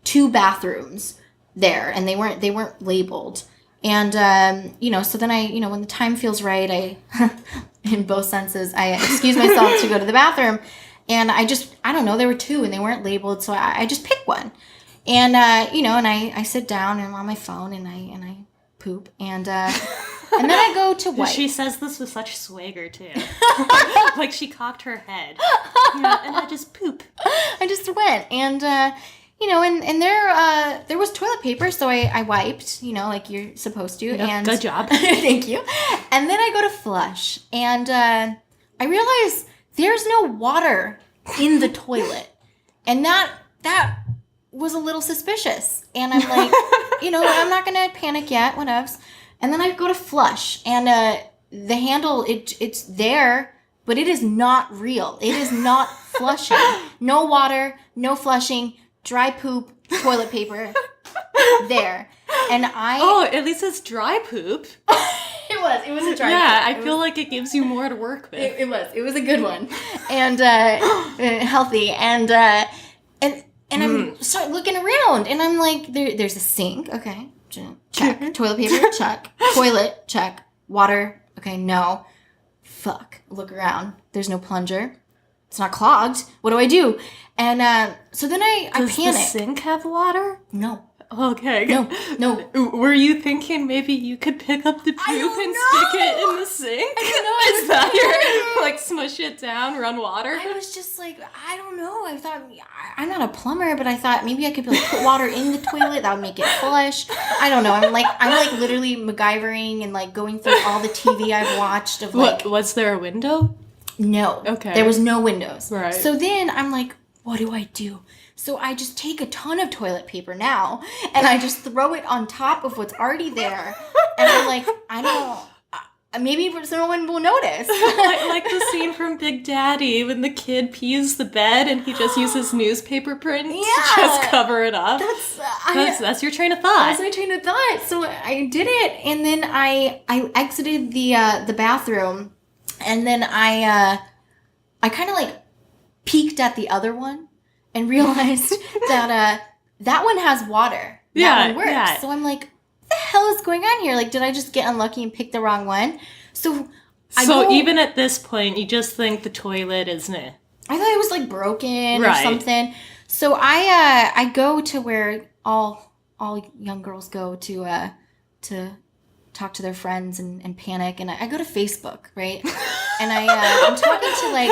2 bathrooms there, and they weren't labeled. And, so then when the time feels right, in both senses, I excuse myself to go to the bathroom. And I don't know, there were 2 and they weren't labeled. So I just pick one. And, and I sit down and I'm on my phone and I poop. And then I go to wipe. She says this with such swagger too. She cocked her head. And I just poop. I just went. And, and there was toilet paper, so I wiped, like you're supposed to. Yep, and good job. Thank you. And then I go to flush, and I realize there's no water in the toilet, and that was a little suspicious. And I'm like, I'm not gonna panic yet, whatevs. And then I go to flush, and the handle it's there, but it is not real. It is not flushing. No water, no flushing. Dry poop, toilet paper, there. And at least it's dry poop. It was a dry poop. Yeah, I feel like it gives you more to work with. It was a good one. And healthy. And I'm start looking around, and I'm like, there's a sink, okay, check. Toilet paper, check. Toilet, check. Water, okay, no. Fuck, look around. There's no plunger. It's not clogged. What do I do? And so then I panic. Does the sink have water? No. Okay. No. Were you thinking maybe you could pick up the poop and stick it in the sink? Is that your, like, smush it down, run water? I was just like, I don't know. I thought, I'm not a plumber, but I thought maybe I could like put water in the toilet. That would make it flush. I don't know. I'm like literally MacGyvering and like going through all the TV I've watched of like. Was there a window? No. Okay. There was no windows. Right. So then I'm like, what do I do? So I just take a ton of toilet paper now and I just throw it on top of what's already there. And I'm like, I don't, maybe no one will notice. like the scene from Big Daddy when the kid pees the bed and he just uses newspaper print to just cover it up. That's your train of thought. That's my train of thought. So I did it, and then I exited the bathroom, and then I kind of like peeked at the other one and realized that that one has water. That one works. Yeah. So I'm like, what the hell is going on here? Like, did I just get unlucky and pick the wrong one? So even at this point, you just think the toilet is meh. I thought it was like broken or something. So I go to where all young girls go to talk to their friends and panic, and I go to Facebook, right? And I'm talking to like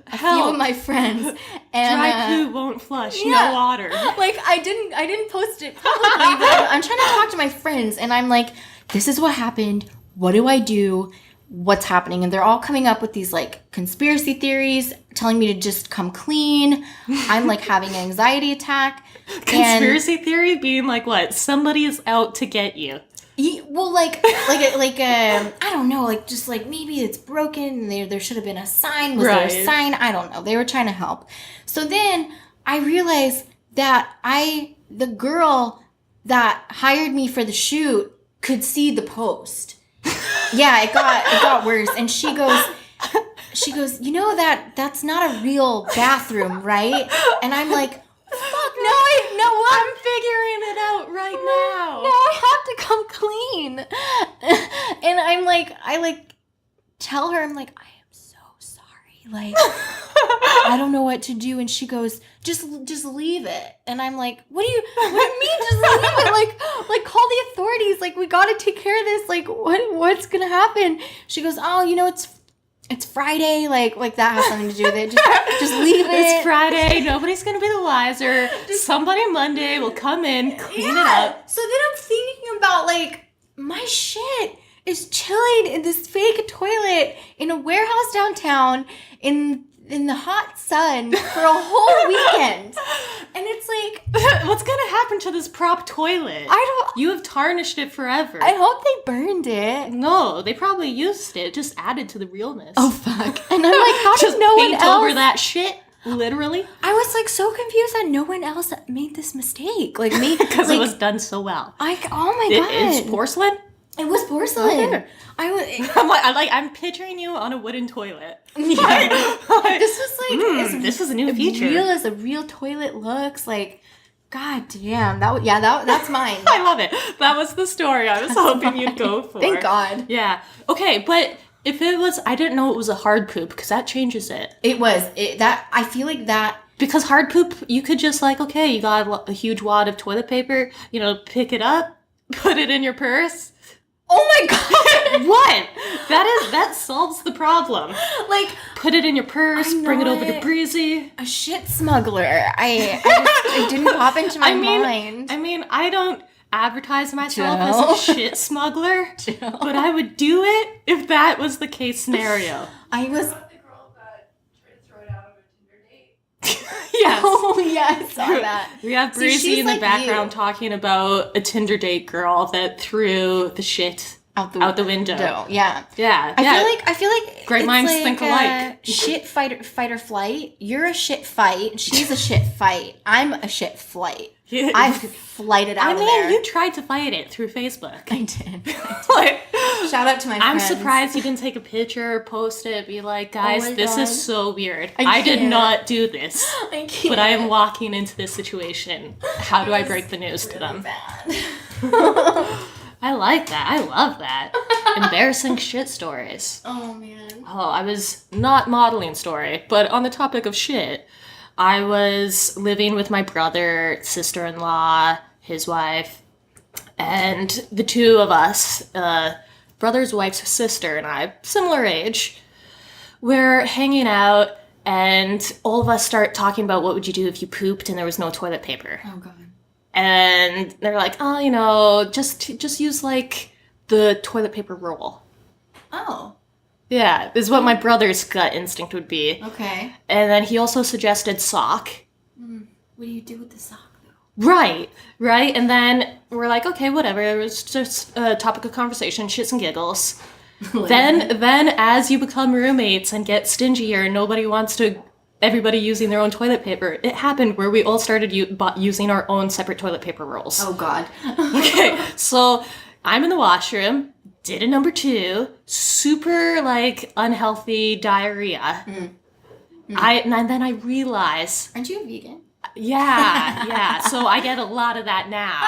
a few of my friends, and dry poo won't flush, no water. Like I didn't post it publicly, but I'm trying to talk to my friends, and I'm like, this is what happened. What do I do? What's happening? And they're all coming up with these like conspiracy theories, telling me to just come clean. I'm like having an anxiety attack. Conspiracy theory being like what? Somebody is out to get you. Well, I don't know, like just like maybe it's broken. And there should have been a sign. Was there a sign? I don't know. They were trying to help. So then I realized that the girl that hired me for the shoot could see the post. Yeah, it got worse. And she goes, you know that's not a real bathroom, right? And I'm like, fuck no, I'm figuring it out right now. No, I have to come clean. And I tell her, I'm like, I am so sorry. Like, I don't know what to do. And she goes, just leave it. And I'm like, what do you mean just leave it? Like call the authorities. Like, we got to take care of this. Like, what's going to happen? She goes, oh, it's Friday. Like that has something to do with it. Just leave it. It's Friday. Nobody's going to be the wiser. Somebody Monday will come in, clean it up. So then I'm thinking about like my shit is chilling in this fake toilet in a warehouse downtown in the hot sun for a whole weekend. And it's like, what's going to happen to this prop toilet? You have tarnished it forever. I hope they burned it. No, they probably used it. Just added to the realness. Oh, fuck. And I'm like, how does no one else over that shit? Literally. I was like so confused that no one else made this mistake. Like me. Because it was done so well. Oh my God. It's porcelain? It was porcelain. Okay. I'm picturing you on a wooden toilet. Yeah. This was like this is a new feature. Real as a real toilet looks. Like, god damn. That's mine. I love it. That was the story I was hoping you'd go for. Thank God. Yeah. Okay, but if it was, I didn't know it was a hard poop because that changes it. It was. I feel like that. Because hard poop, you could just like, okay, you got a huge wad of toilet paper, pick it up, put it in your purse. Oh my God. What? That solves the problem. Like, put it in your purse, bring it over to Breezy. A shit smuggler. It didn't pop into my mind. I mean, I don't advertise myself as a shit smuggler, but I would do it if that was the case scenario. Yes. Oh, yeah, I saw that. We have Breezy in the background talking about a Tinder date girl that threw the shit out the window. Yeah. Yeah. I feel like great minds think alike. Shit fight or flight. You're a shit fight. She's a shit fight. I'm a shit flight. I've flighted out of there. I mean, you tried to fight it through Facebook. I did. Shout out to my friends. I'm surprised you didn't take a picture, post it, be like, guys, this is so weird. I did not do this. I can't. But I am walking into this situation. How do I break the news to them? I like that. I love that. Embarrassing shit stories. Oh, man. Oh, I was not modeling story, but on the topic of shit, I was living with my brother, sister-in-law, his wife, and the two of us, brother's wife's sister and I, similar age, we're hanging out, and all of us start talking about what would you do if you pooped and there was no toilet paper. Oh, God. And they're like, oh, you know, just use, like, the toilet paper roll. Oh. Yeah, is what my brother's gut instinct would be. Okay. And then he also suggested sock. What do you do with the sock, though? Right. And then we're like, okay, whatever. It was just a topic of conversation, shits and giggles. then as you become roommates and get stingier and nobody wants to, everybody using their own toilet paper, it happened where we all started using our own separate toilet paper rolls. Oh, God. Okay, so I'm in the washroom, did a number 2, super, like, unhealthy diarrhea. And then I realize... Aren't you a vegan? Yeah, so I get a lot of that now.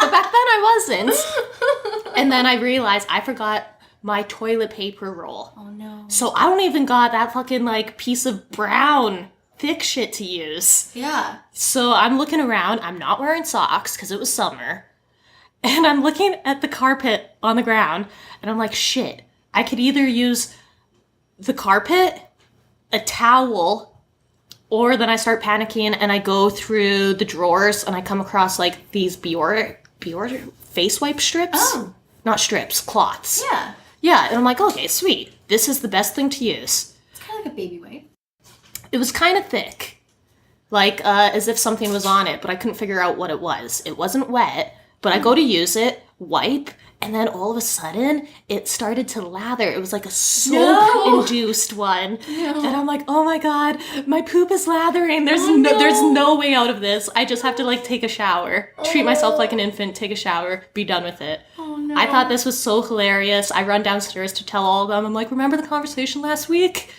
but back then I wasn't. And then I realized I forgot my toilet paper roll. Oh, no. So I don't even got that fucking, like, piece of brown thick shit to use. Yeah. So I'm looking around. I'm not wearing socks because it was summer. And I'm looking at the carpet on the ground, and I'm like, shit, I could either use the carpet, a towel, or then I start panicking and I go through the drawers and I come across, like, these Biore face wipe strips? Oh. Not strips, cloths. Yeah. Yeah, and I'm like, okay, sweet. This is the best thing to use. It's kind of like a baby wipe. It was kind of thick, like, as if something was on it, but I couldn't figure out what it was. It wasn't wet. But I go to use it, wipe, and then all of a sudden, it started to lather. It was like a soap-induced one. No. And I'm like, oh my God, my poop is lathering. There's no way out of this. I just have to, like, take a shower. Treat myself like an infant, take a shower, be done with it. Oh, no. I thought this was so hilarious. I run downstairs to tell all of them. I'm like, remember the conversation last week?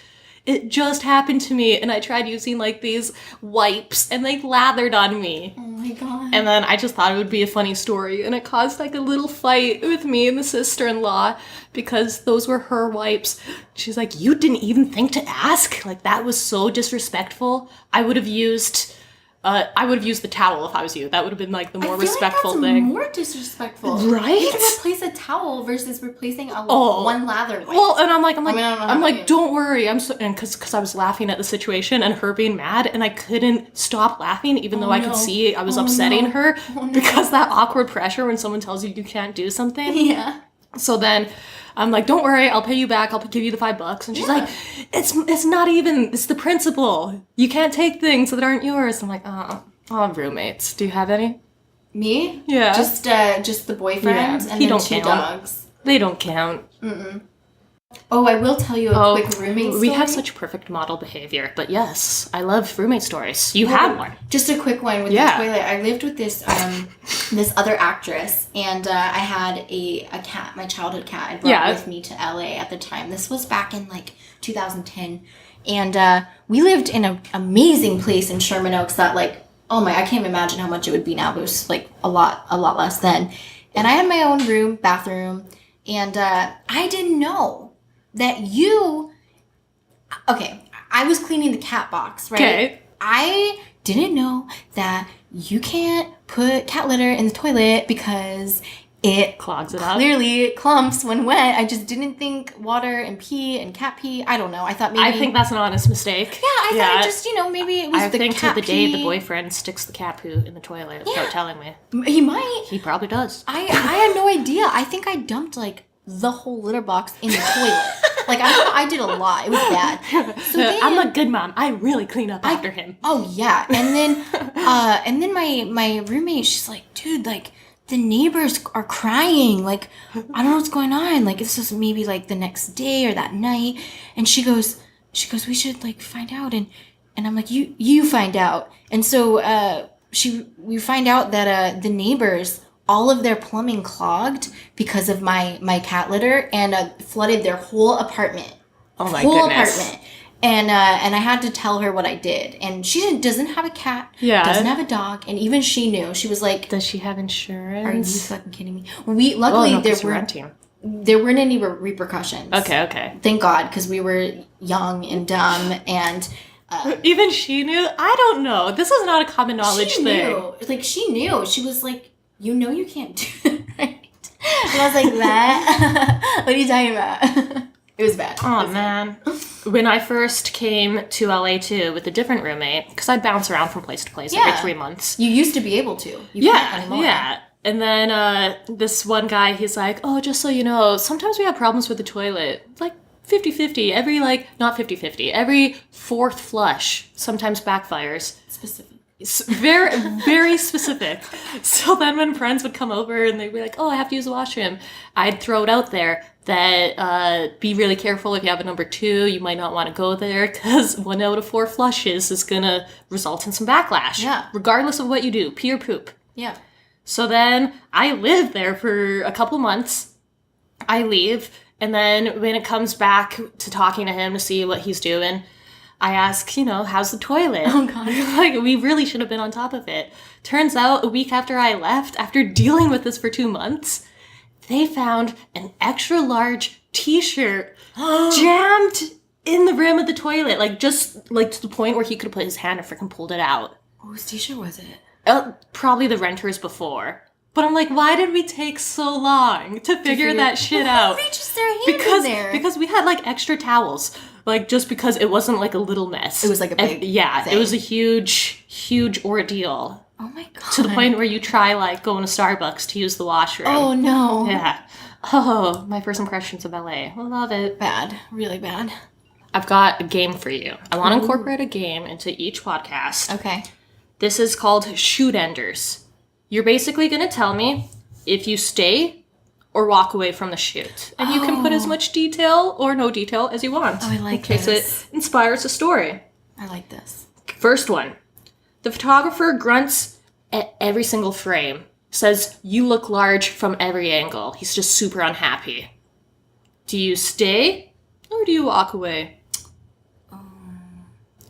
It just happened to me, and I tried using, like, these wipes, and they lathered on me. Oh my God. And then I just thought it would be a funny story, and it caused, like, a little fight with me and the sister-in-law, because those were her wipes. She's like, you didn't even think to ask? Like, that was so disrespectful. I would have used the towel if I was you. That would have been, like, the more respectful that's thing. More disrespectful. Right? You can replace a towel versus replacing one lather wipe. Well, and I'm like, I don't know don't worry. And because I was laughing at the situation and her being mad, and I couldn't stop laughing, even though I could see I was upsetting her because that awkward pressure when someone tells you can't do something. Yeah. So then I'm like, don't worry, I'll pay you back. I'll give you the $5. And she's like, it's not even, it's the principle. You can't take things that aren't yours. I'm like, oh, roommates. Do you have any? Me? Yeah. Just the boyfriend and then 2 dogs. They don't count. Mm-mm. Oh, I will tell you a quick roommate story. We have such perfect model behavior, but yes, I love roommate stories. You had one. Just a quick one with the toilet. I lived with this this other actress, and I had a cat, my childhood cat. I brought with me to LA at the time. This was back in like 2010, and we lived in an amazing place in Sherman Oaks that, like, oh my, I can't imagine how much it would be now, but it was like a lot less then. And I had my own bathroom, and I didn't know that I was cleaning the cat box, right? Okay. I didn't know that you can't put cat litter in the toilet because it clogs it up. Clearly clumps when wet. I just didn't think water and pee and cat pee. I don't know. I thought maybe. I think that's an honest mistake. Yeah, I thought it just, maybe it was the cat pee. I think to the day the boyfriend sticks the cat poo in the toilet without telling me. He might. He probably does. I had no idea. I think I dumped, like, the whole litter box in the toilet. Like, I did a lot. It was bad. So then, I'm a good mom. I really clean up after him. Oh, yeah. And then my roommate, she's like, dude, like, the neighbors are crying. Like, I don't know what's going on. Like, this is maybe, like, the next day or that night. And she goes, we should, like, find out. And I'm like, you find out. And so we find out that the neighbors, all of their plumbing clogged because of my cat litter, and flooded their whole apartment. Oh my goodness. Apartment. And I had to tell her what I did. And she doesn't have a cat. Yeah. Doesn't have a dog. And even she knew. She was like, does she have insurance? Are you fucking kidding me? Luckily there weren't any repercussions. Okay. Thank God, because we were young and dumb, and Even she knew? I don't know. This is not a common knowledge she thing. knew. Like, she knew. She was like, you know you can't do that, right? And I was like, that? What are you talking about? It was bad. Oh, man. When I first came to LA, too, with a different roommate, because I'd bounce around from place to place every 3 months. You used to be able to. You can't anymore. Yeah. And then this one guy, he's like, oh, just so you know, sometimes we have problems with the toilet. Like, 50-50. Every, like, not 50-50. Every fourth flush sometimes backfires. Specific. It's very, very specific. So then when friends would come over and they'd be like, oh, I have to use the washroom, I'd throw it out there that be really careful if you have a number 2. You might not want to go there because 1 out of 4 flushes is going to result in some backlash. Yeah. Regardless of what you do, pee or poop. Yeah. So then I lived there for a couple months. I leave. And then when it comes back to talking to him to see what he's doing, I ask, you know, how's the toilet? Oh, God. Like, we really should have been on top of it. Turns out, a week after I left, after dealing with this for 2 months, they found an extra large t-shirt jammed in the rim of the toilet. Like, just, like, to the point where he could have put his hand and freaking pulled it out. Whose t-shirt was it? Probably the renters before. But I'm like, why did we take so long to figure that shit out? Who reaches their hand in there? Because we had, like, extra towels. Like, just because it wasn't, like, a little mess. It was, like, a big thing. It was a huge, huge ordeal. Oh, my God. To the point where you try, like, going to Starbucks to use the washroom. Oh, no. Yeah. Oh, my first impressions of LA. I love it. Bad. Really bad. I've got a game for you. I want to incorporate a game into each podcast. Okay. This is called Shoot Enders. You're basically going to tell me if you stay or walk away from the shoot. And you can put as much detail or no detail as you want. Oh, I like in case this. it inspires a story. I like this. First one. The photographer grunts at every single frame. Says, you look large from every angle. He's just super unhappy. Do you stay or do you walk away?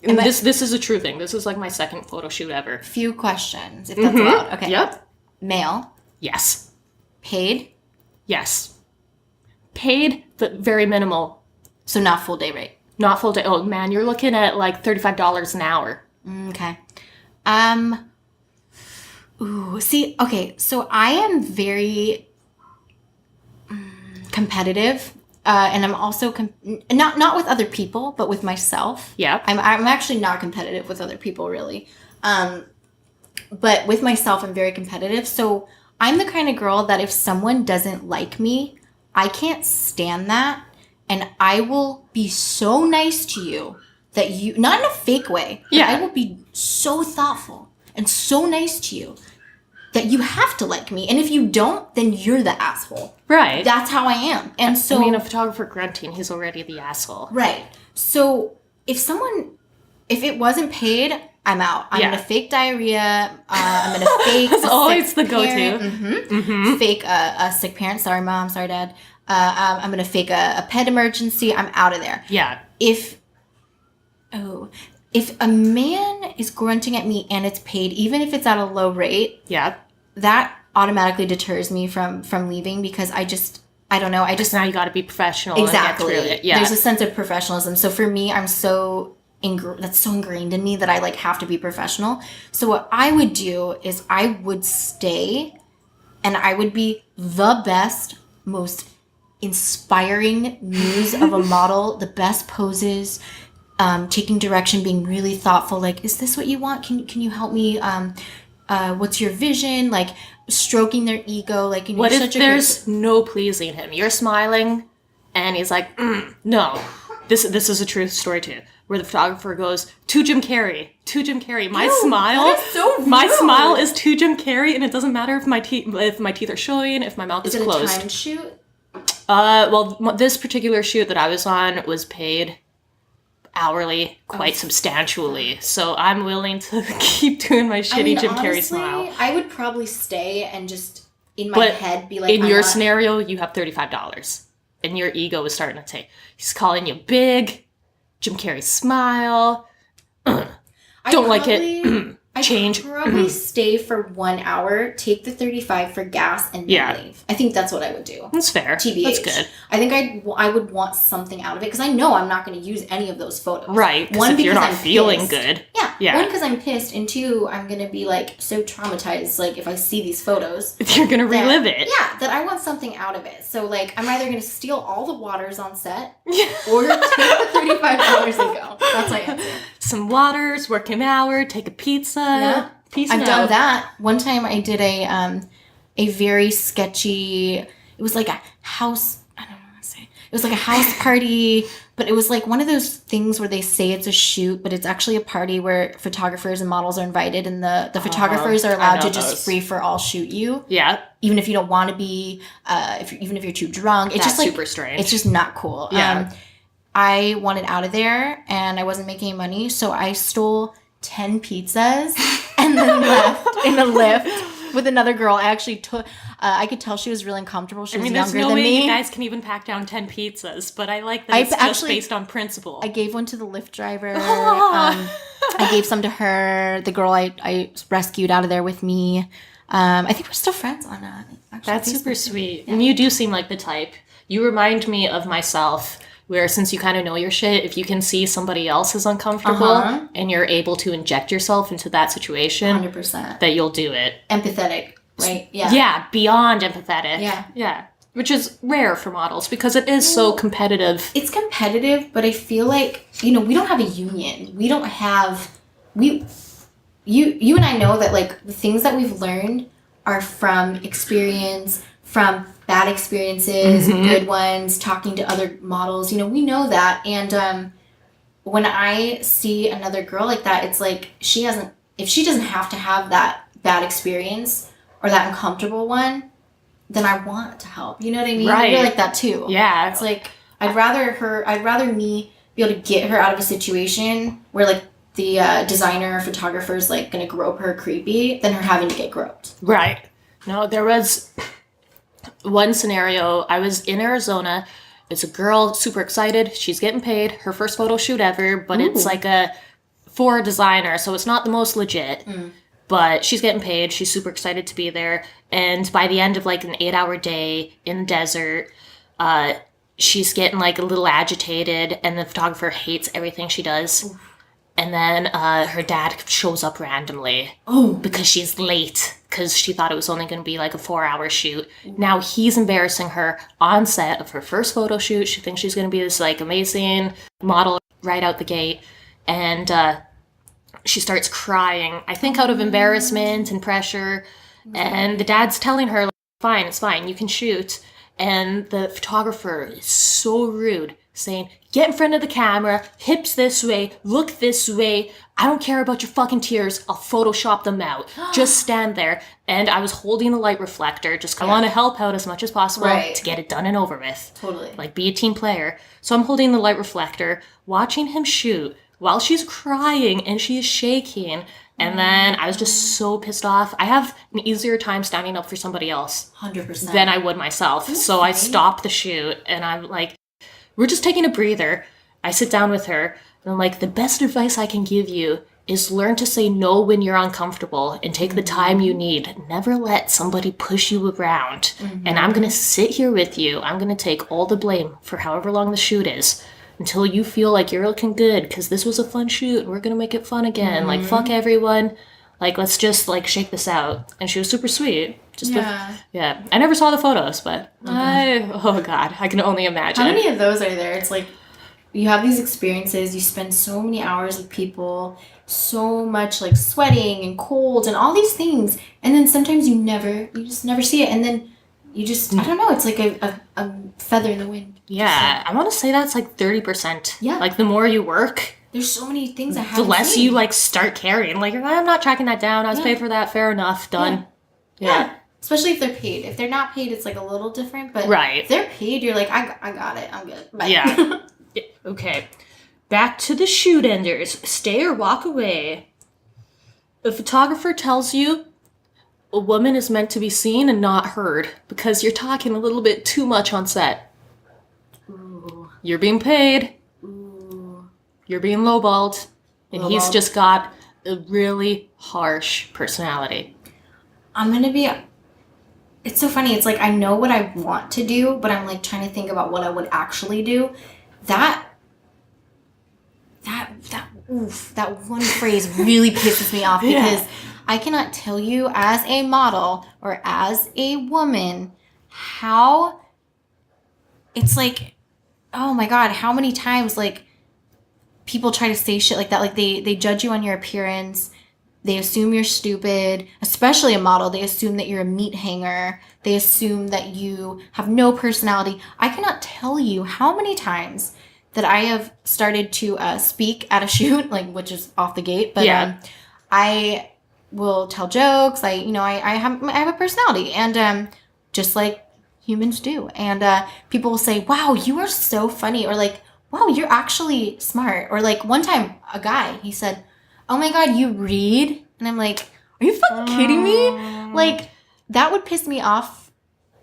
And this is a true thing. This is like my second photo shoot ever. Few questions, if that's allowed. Okay. Yep. Male. Yes. Paid. Yes. Paid, but very minimal. So not full day rate. Not full day. Oh, man, you're looking at like $35 an hour. Okay. See, okay, so I am very competitive, and I'm also not with other people, but with myself. Yeah. I'm actually not competitive with other people, really. But with myself, I'm very competitive. So I'm the kind of girl that if someone doesn't like me, I can't stand that, and I will be so nice to you that you, not in a fake way, but I will be so thoughtful and so nice to you that you have to like me. And if you don't, then you're the asshole. Right. That's how I am. And so... I mean, a photographer grunting, he's already the asshole. Right. So if it wasn't paid, I'm out. I'm going to fake diarrhea. I'm going to fake That's always the go-to. Fake a sick parent. Sorry, mom. Sorry, dad. I'm going to fake a pet emergency. I'm out of there. Yeah. If a man is grunting at me and it's paid, even if it's at a low rate, that automatically deters me from leaving because I don't know. Now you got to be professional. Exactly. And get through it. Yeah. There's a sense of professionalism. So for me, I'm so that's so ingrained in me that I like have to be professional. So what I would do is I would stay and I would be the best, most inspiring muse of a model, the best poses, taking direction, being really thoughtful. Like, is this what you want? Can you help me? What's your vision? Like, stroking their ego. Like, you know, what if there's no pleasing him? You're smiling, and he's like, no. This is a true story too, where the photographer goes to Jim Carrey. My smile, that is so rude. My smile is to Jim Carrey, and it doesn't matter if my teeth are showing, if my mouth is closed. Is it a timed shoot? Well, this particular shoot that I was on was paid hourly quite substantially, so I'm willing to keep doing my shitty Jim Carrey honestly, smile. I would probably stay and just in my head be like, in your scenario, you have $35, and your ego is starting to say, he's calling you big, Jim Carrey smile. Don't like it. change. Probably stay for 1 hour, take the 35 for gas, and then leave. I think that's what I would do. That's fair. TBH. That's good. I think I would want something out of it because I know I'm not going to use any of those photos. Right. One, because you're not feeling good. Yeah. One, because I'm pissed, and two, I'm going to be like so traumatized. Like if I see these photos, you're going to relive it. Yeah, that I want something out of it. So like I'm either going to steal all the waters on set or take the $35 and go. That's my answer. Some waters, work an hour, take a pizza. Yeah. I've done that. One time I did a very sketchy, it was like a house, I don't know what to say. It was like a house party, but it was like one of those things where they say it's a shoot, but it's actually a party where photographers and models are invited, and the photographers are allowed to just free for all shoot you. Yeah. Even if you don't want to be, even if you're too drunk. It's just like super strange. It's just not cool. Yeah. I wanted out of there and I wasn't making any money, so I stole 10 pizzas and then left in a lift with another girl. I actually took, I could tell she was really uncomfortable. She was younger than me. There's no way you guys can even pack down 10 pizzas, but I like that it's just based on principle. I gave one to the Lyft driver. I gave some to her. The girl I rescued out of there with me. I think we're still friends on that. That's super sweet. Yeah. And you do seem like the type. You remind me of myself, where since you kind of know your shit, if you can see somebody else is uncomfortable and you're able to inject yourself into that situation, 100%, that you'll do it. Empathetic, right? Yeah. Yeah, beyond empathetic. Yeah. Yeah. Which is rare for models because it is so competitive. It's competitive, but I feel like, we don't have a union. We don't have, you and I know that like the things that we've learned are from experience, from bad experiences, good ones, talking to other models. We know that. And when I see another girl like that, it's like if she doesn't have to have that bad experience or that uncomfortable one, then I want to help. You know what I mean? Right. You're like that too. Yeah. It's like I'd rather me be able to get her out of a situation where like the designer or photographer is like gonna grope her creepy than her having to get groped. Right. No, there was one scenario. I was in Arizona. It's a girl, super excited. She's getting paid. Her first photo shoot ever, but it's like for a designer, so it's not the most legit. But she's getting paid. She's super excited to be there. And by the end of like an 8-hour day in the desert, she's getting like a little agitated, and the photographer hates everything she does. And then her dad shows up randomly because she's late, because she thought it was only going to be like a 4-hour shoot. Now he's embarrassing her on set of her first photo shoot. She thinks she's going to be this like amazing model right out the gate. And she starts crying, I think out of embarrassment and pressure. And the dad's telling her, like, fine, it's fine, you can shoot. And the photographer is so rude, saying, get in front of the camera, hips this way, look this way. I don't care about your fucking tears. I'll Photoshop them out. Just stand there. And I was holding the light reflector. I want to help out as much as possible to get it done and over with. Totally. Like, be a team player. So I'm holding the light reflector, watching him shoot while she's crying and she's shaking. And then I was just so pissed off. I have an easier time standing up for somebody else 100% than I would myself. So I stopped the shoot and I'm like, we're just taking a breather. I sit down with her and I'm like, the best advice I can give you is learn to say no when you're uncomfortable and take the time you need. Never let somebody push you around. And I'm going to sit here with you. I'm going to take all the blame for however long the shoot is until you feel like you're looking good, because this was a fun shoot and we're going to make it fun again. Like, fuck everyone. Like, let's just, like, shake this out. And she was super sweet. Just I never saw the photos, but oh God, I can only imagine. How many of those are there? It's like, you have these experiences, you spend so many hours with people, so much, like, sweating and cold and all these things. And then sometimes you just never see it. And then you just, I don't know, it's like a feather in the wind. Yeah, I want to say that's like 30%. Yeah. Like, the more you work, there's so many things I haven't the less seen. you, like, start carrying. Like, I'm not tracking that down. I was paid for that. Fair enough. Done. Yeah. Especially if they're paid. If they're not paid, it's like a little different. But if they're paid, you're like, I got it. I'm good. Bye. Yeah. Okay. Back to the shoot enders. Stay or walk away. A photographer tells you a woman is meant to be seen and not heard because you're talking a little bit too much on set. You're being paid. You're being lowballed. And he's just got a really harsh personality. I'm gonna be. It's so funny. It's like I know what I want to do, but I'm like trying to think about what I would actually do. That one phrase really pisses me off because I cannot tell you as a model or as a woman how it's like, oh my God, how many times like people try to say shit like that. Like they judge you on your appearance. They assume you're stupid, especially a model. They assume that you're a meat hanger. They assume that you have no personality. I cannot tell you how many times that I have started to speak at a shoot, like which is off the gate, but I will tell jokes. I have a personality, and just like humans do. And people will say, "Wow, you are so funny," or like, "Wow, you're actually smart," or like one time a guy he said, "Oh my God, you read?" And I'm like, "Are you fucking kidding me?" Like that would piss me off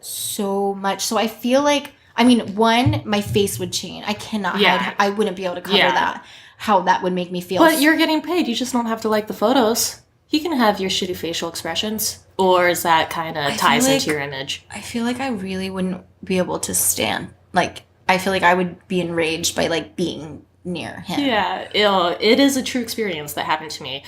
so much. So I feel like, I mean, one, my face would change. I cannot hide. I wouldn't be able to cover that. How that would make me feel. But you're getting paid. You just don't have to like the photos. You can have your shitty facial expressions. Or is that kind of ties into your image? I feel like I really wouldn't be able to stand. Like, I feel like I would be enraged by, like, being near him. Yeah, it is a true experience that happened to me.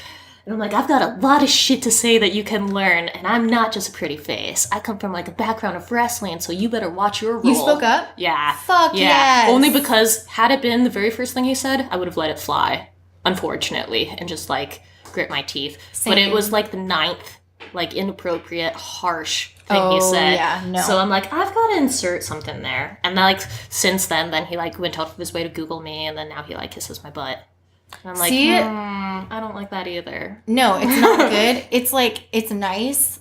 And I'm like, I've got a lot of shit to say that you can learn, and I'm not just a pretty face. I come from, like, a background of wrestling, so you better watch your role. You spoke up? Yeah. Fuck yes. Only because, had it been the very first thing he said, I would have let it fly, unfortunately, and just, like, grit my teeth. Same. But it was, like, the 9th, like, inappropriate, harsh thing he said. Yeah, no. So I'm like, I've got to insert something there. And, like, since then he, like, went out of his way to Google me, and then now he, like, kisses my butt. And I'm like, I don't like that either. No, it's not good. It's like, it's nice.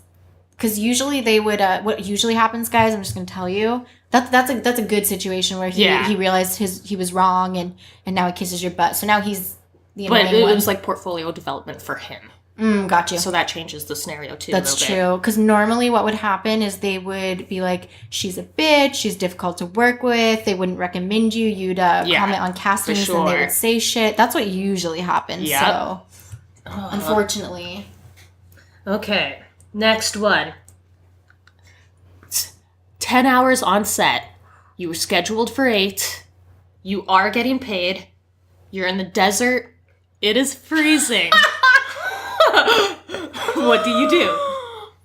Because usually they would, what usually happens, guys, I'm just going to tell you, that's a good situation where he realized he was wrong and now he kisses your butt. So now he's the annoying one. But it was like portfolio development for him. Gotcha. So that changes the scenario too. That's true. Because normally what would happen is they would be like, she's a bitch, she's difficult to work with, they wouldn't recommend you, you'd comment on castings and they would say shit. That's what usually happens. Yep. So, unfortunately. Okay, next one. 10 hours on set. You were scheduled for 8. You are getting paid. You're in the desert. It is freezing. What do you do?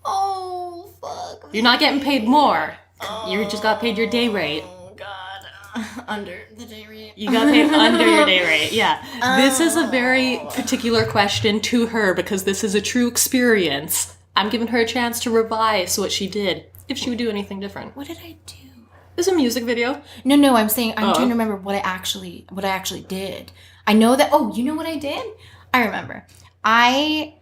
Oh, fuck. You're not getting paid more. You just got paid your day rate. Oh, God. Under the day rate. You got paid under your day rate, yeah. This is a very particular question to her because this is a true experience. I'm giving her a chance to revise what she did, if she would do anything different. What did I do? It's a music video. No, I'm saying, I'm trying to remember what I actually did. I know that, you know what I did? I remember. I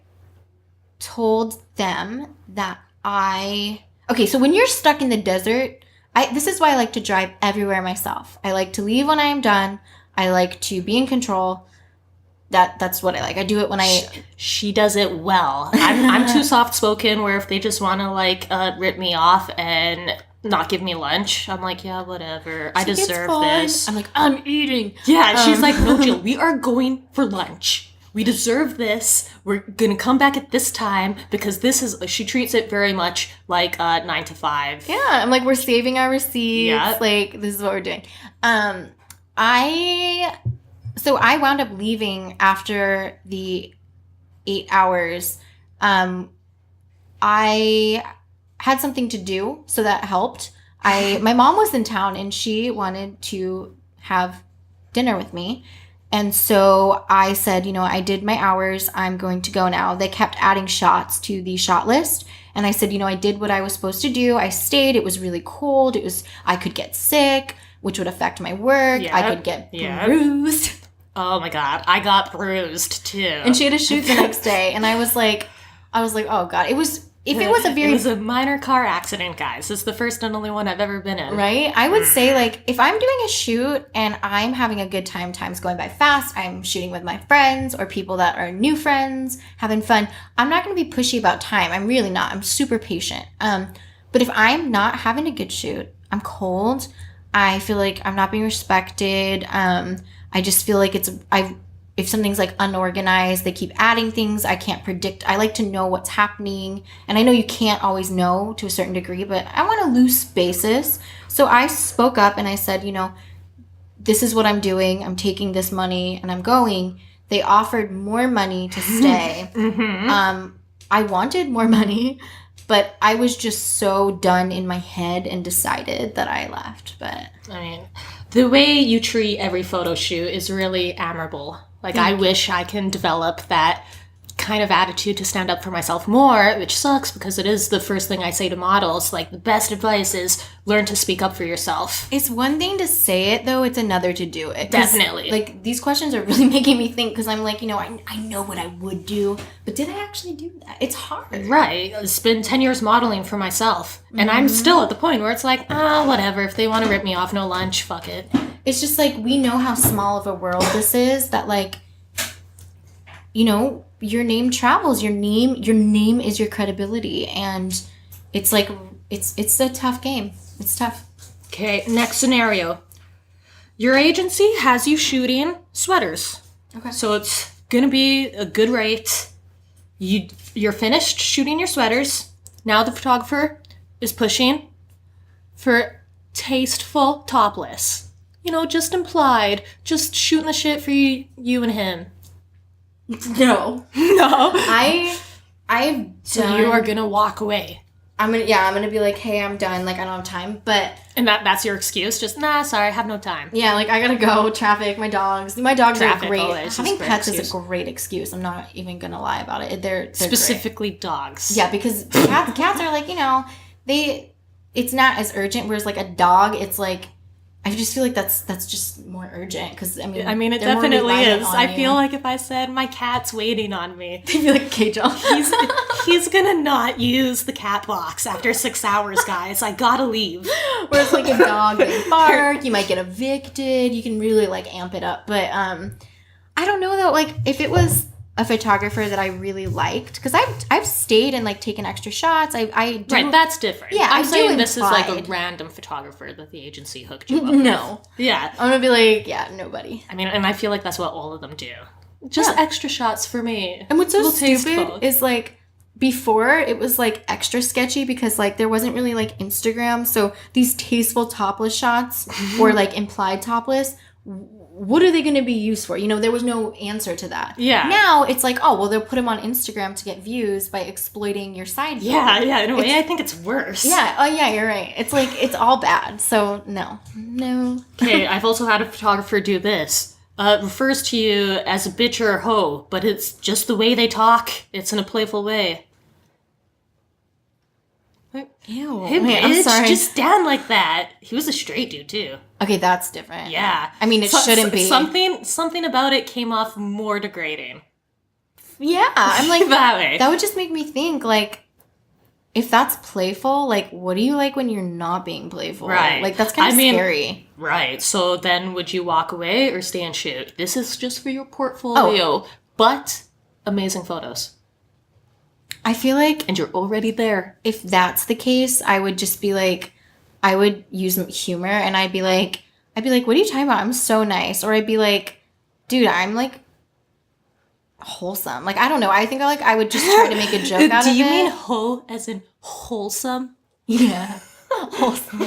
told them that okay, so when you're stuck in the desert, this is why I like to drive everywhere myself. I like to leave when I am done. I like to be in control. That's what I like. I do it when She does it well. I'm too soft-spoken where if they just want to, like, rip me off and not give me lunch, I'm like, yeah, whatever. I deserve this. I'm like, I'm eating. Yeah, she's like, no, Jill, we are going for lunch. We deserve this. We're going to come back at this time because she treats it very much like 9 to 5. Yeah, I'm like, we're saving our receipts. Yeah. Like, this is what we're doing. So I wound up leaving after the 8 hours. I had something to do, so that helped. My mom was in town and she wanted to have dinner with me. And so I said, I did my hours. I'm going to go now. They kept adding shots to the shot list. And I said, I did what I was supposed to do. I stayed. It was really cold. I could get sick, which would affect my work. Yep. I could get bruised. Oh my God. I got bruised too. And she had to shoot the next day. And I was like, oh God. It was a minor car accident, guys. It's the first and only one I've ever been in. Right? I would say, like, if I'm doing a shoot and I'm having a good time, time's going by fast, I'm shooting with my friends or people that are new friends, having fun, I'm not going to be pushy about time. I'm really not. I'm super patient. But if I'm not having a good shoot, I'm cold, I feel like I'm not being respected, I just feel like if something's like unorganized, they keep adding things. I can't predict. I like to know what's happening. And I know you can't always know to a certain degree, but I want a loose basis. So I spoke up and I said, you know, this is what I'm doing. I'm taking this money and I'm going. They offered more money to stay. I wanted more money, but I was just so done in my head and decided that I left. But I mean, the way you treat every photo shoot is really admirable. Like, I wish I can develop that kind of attitude to stand up for myself more, which sucks because it is the first thing I say to models. Like, the best advice is learn to speak up for yourself. it's one thing to say it, though. It's another to do it. 'Cause, Definitely. like, these questions are really making me think because I'm like, you know, I know what I would do, but did I actually do that? It's hard. Right. It's been 10 years modeling for myself. And I'm still at the point where it's like, whatever. If they want to rip me off, no lunch, fuck it. It's just like, we know how small of a world this is, that like, you know, your name travels. Your name is your credibility, and it's like it's a tough game. It's tough. Okay, next scenario. Your agency has you shooting sweaters. Okay. So it's gonna be a good rate. You're finished shooting your sweaters. Now the photographer is pushing for tasteful topless. You know, just implied. Just shooting the shit for you and him. No. No. I've So done. you are gonna walk away. I'm gonna be like, hey, I'm done. Like, I don't have time. But And that's your excuse? Just, sorry, I have no time. yeah, like, I gotta go. Traffic. My dogs. My dogs Traffic, are great. always. Having Just a great pets excuse. is a great excuse. I'm not even gonna lie about it. They're great. Specifically dogs. Yeah, because cats are like, you know, it's not as urgent. Whereas like a dog, it's like, I just feel like that's just more urgent. Because I mean, it they're more definitely reliant is. on I you. feel like if I said my cat's waiting on me, They'd be like, okay, John. he's gonna not use the cat box after 6 hours, guys. I gotta leave. Whereas like a dog, they bark. You might get evicted. You can really like amp it up. But I don't know though. Like if it was a photographer that I really liked, because I've stayed and like taken extra shots. I do. Right, that's different. Yeah, I'm I do saying this is like a implied. random photographer that the agency hooked you up. No, Yeah, I'm gonna be like, yeah, nobody. I mean, and I feel like that's what all of them do. Just Yeah. extra shots for me. And what's so Little stupid tasteful. is like before it was like extra sketchy because like there wasn't really like Instagram. So these tasteful topless shots or like implied topless, what are they going to be used for? You know, there was no answer to that. Yeah. Now it's like, oh, well, they'll put them on Instagram to get views by exploiting your side view. Yeah, in a way, I think it's worse. Yeah. Oh, yeah, you're right. It's like, it's all bad. So no. Okay, I've also had a photographer do this. Refers to you as a bitch or a hoe, but it's just the way they talk. It's in a playful way. Ew. Hey, Wait, bitch, I'm sorry. just stand like that. He was a straight dude, too. Okay, that's different. Yeah. I mean, it shouldn't be. Something about it came off more degrading. Yeah. I'm like, That way. that would just make me think, like, if that's playful, like, what do you like when you're not being playful? Right. Like, that's kind of scary. Right. So then would you walk away or stay and shoot? This is just for your portfolio, but amazing photos. I feel like And you're already there. if that's the case, I would just be like, I would use humor and I'd be like, what are you talking about? I'm so nice. Or I'd be like, dude, I'm like wholesome. Like, I don't know. I think I would just try to make a joke out of it. Do you mean hoe as in wholesome? Yeah. Wholesome.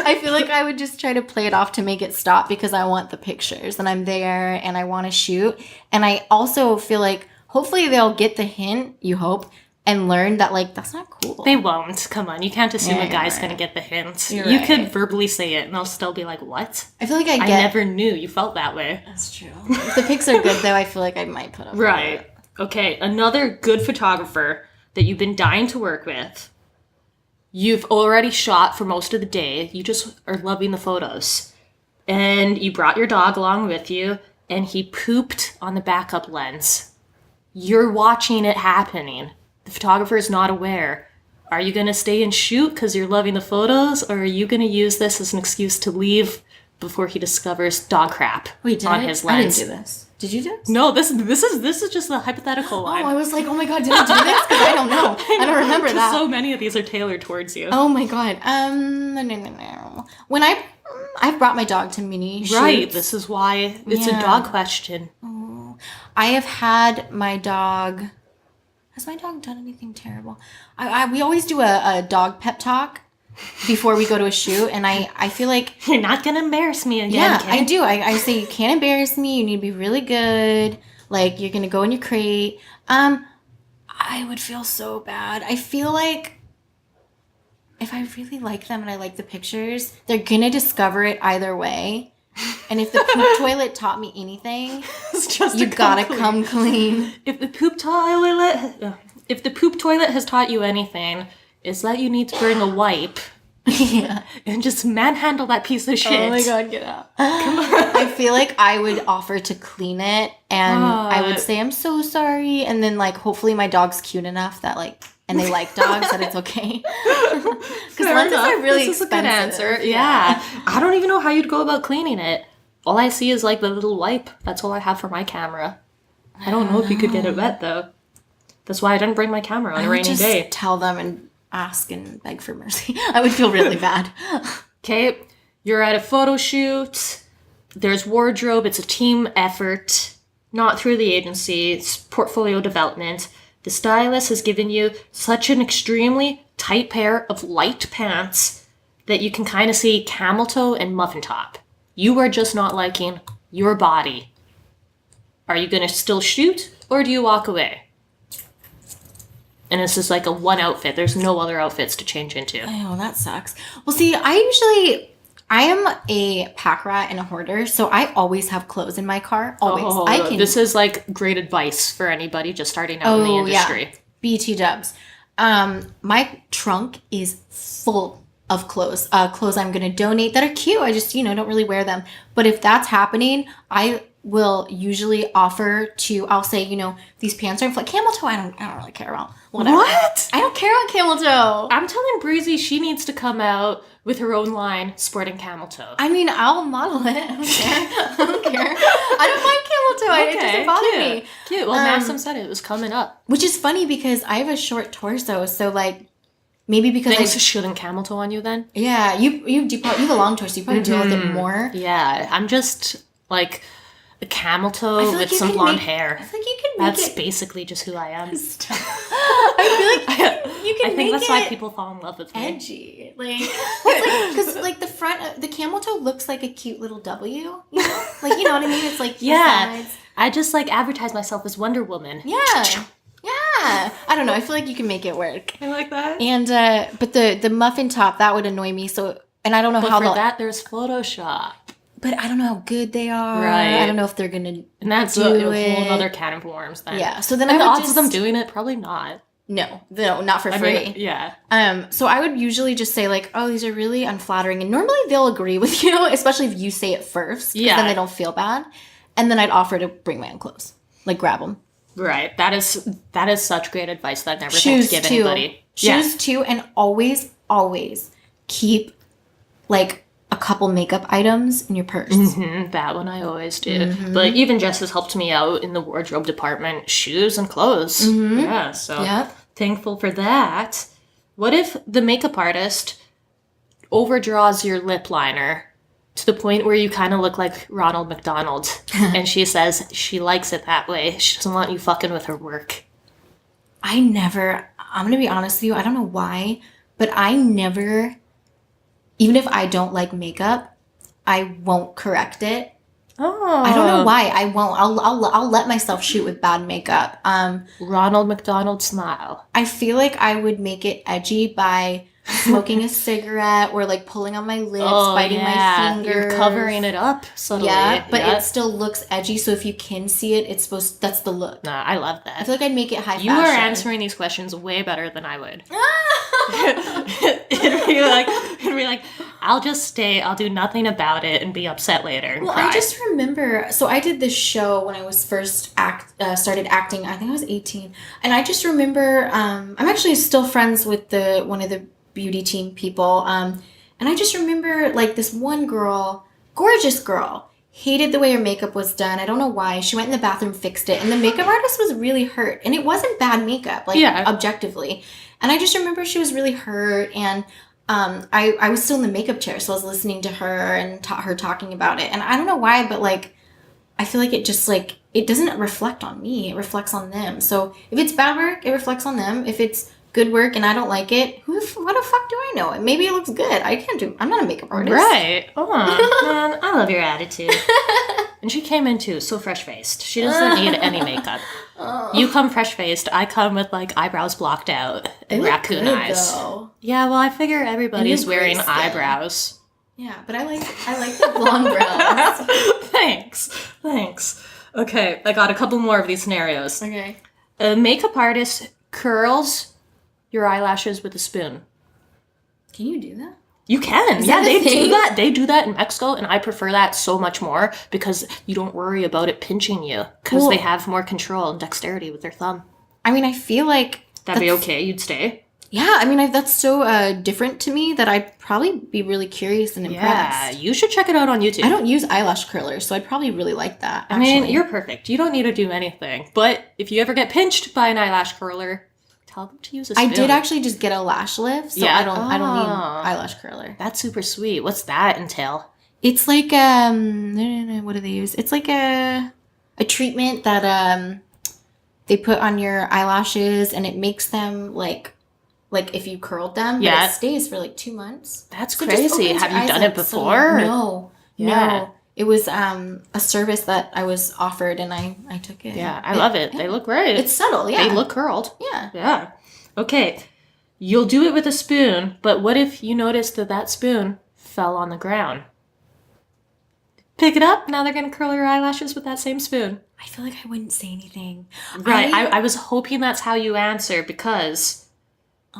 I feel like I would just try to play it off to make it stop because I want the pictures and I'm there and I want to shoot. And I also feel like hopefully they'll get the hint, you hope, and learn that like that's not cool. They won't. Come on. You can't assume Yeah, a guy's you're going right. to get the hint. You're You right. could verbally say it and they'll still be like, what? I feel like I I get never knew you felt that way. That's true. If the pics are good though, I feel like I might put up with Right. it. Okay, another good photographer that you've been dying to work with. You've already shot for most of the day. You just are loving the photos. And you brought your dog along with you, and he pooped on the backup lens. You're watching it happening. The photographer is not aware. Are you going to stay and shoot because you're loving the photos, or are you going to use this as an excuse to leave before he discovers dog crap Wait, did on I? his I lens? didn't do this. Did you do this? No, this is just a hypothetical Oh, line. I was like, oh my god, did I do this? Because I don't know. I don't remember that. So many of these are tailored towards you. Oh my god. No. When I I've brought my dog to mini shoots. Right. This is why it's a dog question. Oh, I have had my dog. Has my dog done anything terrible? We always do a dog pep talk before we go to a shoot, and I feel like You're not gonna embarrass me again. yeah, Kate. I do. I say you can't embarrass me. You need to be really good. Like you're gonna go in your crate. I would feel so bad. I feel like if I really like them and I like the pictures, they're gonna discover it either way. And if the poop toilet taught me anything, It's just you to gotta clean. come clean. If the poop toilet has taught you anything, it's that you need to bring a wipe Yeah. and just manhandle that piece of shit. Oh my god, get out. I feel like I would offer to clean it and I would say I'm so sorry, and then like hopefully my dog's cute enough that like and they like dogs that it's okay. Because lenses are really This is a good expensive. answer. Yeah. I don't even know how you'd go about cleaning it. All I see is like the little wipe. That's all I have for my camera. I don't know if you could get it wet though. That's why I didn't bring my camera on a I would rainy just day. tell them and ask and beg for mercy. I would feel really bad. Okay, you're at a photo shoot. There's wardrobe. It's a team effort, not through the agency. It's portfolio development. The stylist has given you such an extremely tight pair of light pants that you can kind of see camel toe and muffin top. You are just not liking your body. Are you going to still shoot or do you walk away? And this is like a one outfit. There's no other outfits to change into. Oh, that sucks. Well, see, I am a pack rat and a hoarder, so I always have clothes in my car. Always. Oh, this is like great advice for anybody just starting out in the industry. Yeah. BT dubs. My trunk is full of clothes. Clothes I'm going to donate that are cute. I just, don't really wear them. But if that's happening, I will usually offer to, I'll say, these pants are like camel toe. I don't really care about whatever. What? I don't care about camel toe. I'm telling Breezy she needs to come out with her own line sporting camel toe. I mean, I'll model it. I don't care. I don't care. I don't mind camel toe. It doesn't bother cute. me. Cute. Well, Maxim said it was coming up. Which is funny because I have a short torso, so like maybe because Things shouldn't camel toe on you then? yeah, you have a long torso. You probably deal with it more. Yeah, I'm just like a camel toe feel like with you some can blonde make- hair. I feel like you can make That's it. basically just who I am. I feel like you can I think make that's it why people fall in love with me. edgy. Like because like the front, the camel toe looks like a cute little W. Like you know what I mean? It's like the Yeah. sides. I just like advertise myself as Wonder Woman. Yeah. Yeah. I don't know. I feel like you can make it work. I like that. And but the muffin top that would annoy me. So and I don't know But how for they'll. that, there's Photoshop. But I don't know how good they are. Right. I don't know if they're gonna And that's do a it. whole other can of worms then. Yeah. So then And the I would odds just, of them doing it, probably not. no, not for I free. mean, yeah. So I would usually just say like, oh, these are really unflattering, and normally they'll agree with you, especially if you say it first. Yeah. Then they don't feel bad, and then I'd offer to bring my own clothes, like grab them. Right. That is such great advice that I never think Shoes to give too. anybody. Shoes too, and always keep like a couple makeup items in your purse. That one I always do. But even Jess has helped me out in the wardrobe department. Shoes and clothes. Yeah, so Yep. thankful for that. What if the makeup artist overdraws your lip liner to the point where you kind of look like Ronald McDonald and she says she likes it that way. She doesn't want you fucking with her work. I'm gonna be honest with you, I don't know why, but I never, even if I don't like makeup, I won't correct it. Oh. I don't know why. I won't. I'll let myself shoot with bad makeup. Ronald McDonald smile. I feel like I would make it edgy by smoking a cigarette or like pulling on my lips, biting my fingers. You're covering it up subtly. Yeah, but it still looks edgy. So if you can see it, that's the look. Nah, I love I that. feel like I'd make it high You fashion. are answering these questions way better than I would. it'd be like, I'll just stay, I'll do nothing about it and be upset later and Well, cry. I just remember, so I did this show when I was first started acting. I think I was 18, and I just remember I'm actually still friends with one of the beauty team people, and I just remember like this one girl, gorgeous girl, hated the way her makeup was done. I don't know why. She went in the bathroom, fixed it, and the makeup artist was really hurt, and it wasn't bad makeup, like Yeah. objectively. And I just remember she was really hurt, and I was still in the makeup chair, so I was listening to her and her talking about it. And I don't know why, but like, I feel like it just like, it doesn't reflect on me. It reflects on them. So if it's bad work, it reflects on them. If it's good work and I don't like it, what the fuck do I know? Maybe it looks good. I'm not a makeup artist. Right. Oh, man, I love your attitude. And she came in too, so fresh-faced. She doesn't need any makeup. You come fresh-faced, I come with like eyebrows blocked out and raccoon eyes. Though. Yeah, well, I figure everybody's wearing skin. eyebrows. Yeah, but I like the blonde brows. Thanks. Okay, I got a couple more of these scenarios. Okay. A makeup artist curls your eyelashes with a spoon. Can you do that? You can. Is Yeah, that a they thing? do that. They do that in Mexico, and I prefer that so much more because you don't worry about it pinching you because Well- they have more control and dexterity with their thumb. I mean, I feel like That'd be okay. You'd stay. yeah. I mean, that's so different to me that I'd probably be really curious and Yeah, impressed. you should check it out on YouTube. I don't use eyelash curlers, so I'd probably really like that. I mean, actually. you're perfect. You don't need to do anything. But if you ever get pinched by an eyelash curler, tell them to use a spoon. I did actually just get a lash lift, so Yeah? I don't need Oh. eyelash curler. That's super sweet. What's that entail? It's like what do they use? It's like a treatment that they put on your eyelashes and it makes them like if you curled them, but Yeah. it stays for like 2 months. That's So it just crazy. opens Have your you eyes done it up, so- before? No. Yeah. No. It was a service that I was offered and I took it. Yeah, I love it. They look great. It's subtle, yeah. They look curled. yeah. Yeah. Okay. You'll do it with a spoon, but what if you notice that spoon fell on the ground? Pick it up. Now they're going to curl your eyelashes with that same spoon. I feel like I wouldn't say anything. Right. I was hoping that's how you answer because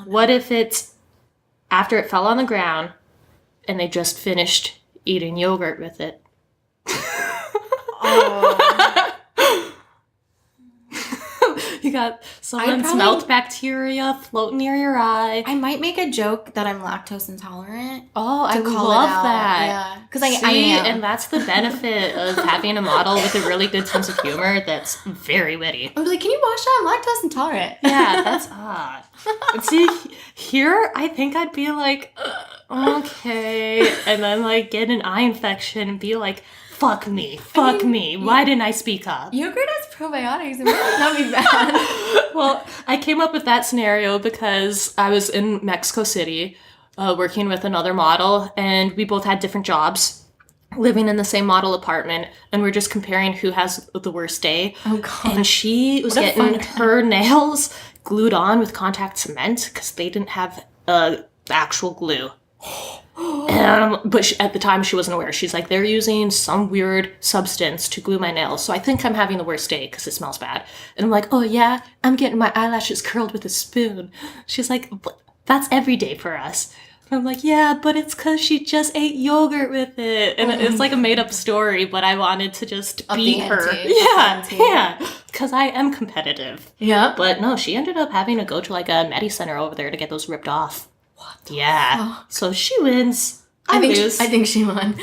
what if it's after it fell on the ground and they just finished eating yogurt with it? You got someone's probably- mouth bacteria floating near your eye. I might make a joke that I'm lactose intolerant. Oh, I to call love it out. that. Yeah, because I See, am. and that's the benefit of having a model with a really good sense of humor that's very witty. I'm like, can you wash that? I'm lactose intolerant. Yeah, that's odd. But see, here, I think I'd be like, okay, and then like get an eye infection and be like, fuck me, why didn't I speak up? Yogurt has probiotics. It might not be bad. Well, I came up with that scenario because I was in Mexico City working with another model, and we both had different jobs, living in the same model apartment, and we're just comparing who has the worst day. Oh, God. And she was What a fun getting her nails glued on with contact cement because they didn't have actual glue. But at the time she wasn't aware. She's like, they're using some weird substance to glue my nails. So I think I'm having the worst day because it smells bad. And I'm like, oh yeah, I'm getting my eyelashes curled with a spoon. She's like, that's every day for us. And I'm like, yeah, but it's because she just ate yogurt with it. And it's like a made up story, but I wanted to just Up beat the her. ante. Yeah. Because I am competitive. Yeah. But no, she ended up having to go to like a Medi Center over there to get those ripped off. What? Yeah. fuck? So she wins. I think lose. I think she won.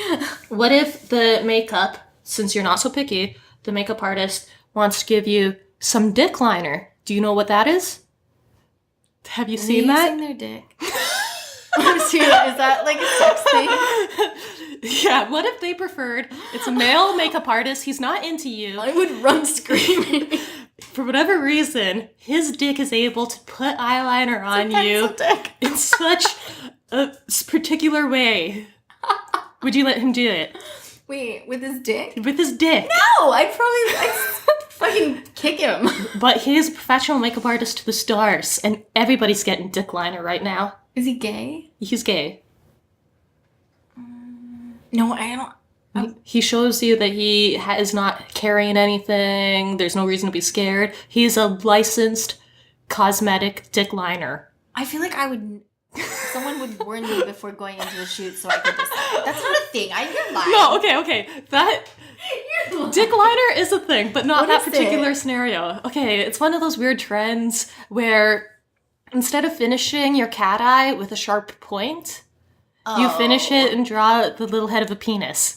What if the makeup, since you're not so picky, the makeup artist wants to give you some dick liner? Do you know what that is? Have you seen that? Using their dick. I'm serious. Is that like a sex thing? Yeah, what if they preferred, it's a male makeup artist, he's not into you. I would run screaming. For whatever reason, his dick is able to put eyeliner on you Pencil dick. in such a particular way. Would you let him do it? Wait, with his dick? With his dick. No, I'd fucking kick him. But he is a professional makeup artist to the stars, and everybody's getting dick liner right now. Is he gay? He's gay. No, I don't. He shows you that he is not carrying anything. There's no reason to be scared. He's a licensed cosmetic dick liner. I feel like I would. Someone would warn me before going into a shoot so I could decide. That's not a thing. You're lying. No, okay. That You're lying. dick liner is a thing, but not What that is particular it? scenario. Okay, it's one of those weird trends where instead of finishing your cat eye with a sharp point, you finish it and draw the little head of a penis.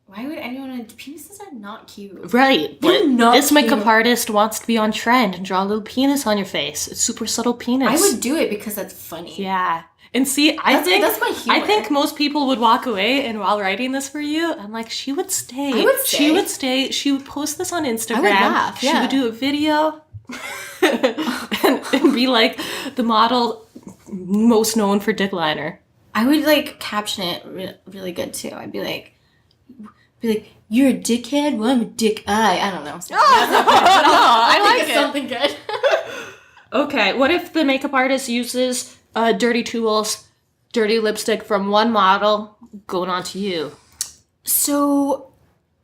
Why would anyone? Penises are not cute. Right, They're but not this makeup cute. artist wants to be on trend and draw a little penis on your face. It's super subtle penis. I would do it because that's funny. Yeah. And see, I That's my humor. think most people would walk away, and while writing this for you, I'm like, she would stay. I would stay. She would stay. She would post this on Instagram. I would laugh, She yeah. would do a video and be like the model most known for dick liner. I would like caption it really good too. I'd be like, you're a dickhead? Well, I'm a dick eye. I don't know. I like it. Something good. Okay, what if the makeup artist uses dirty tools, dirty lipstick from one model going on to you? So,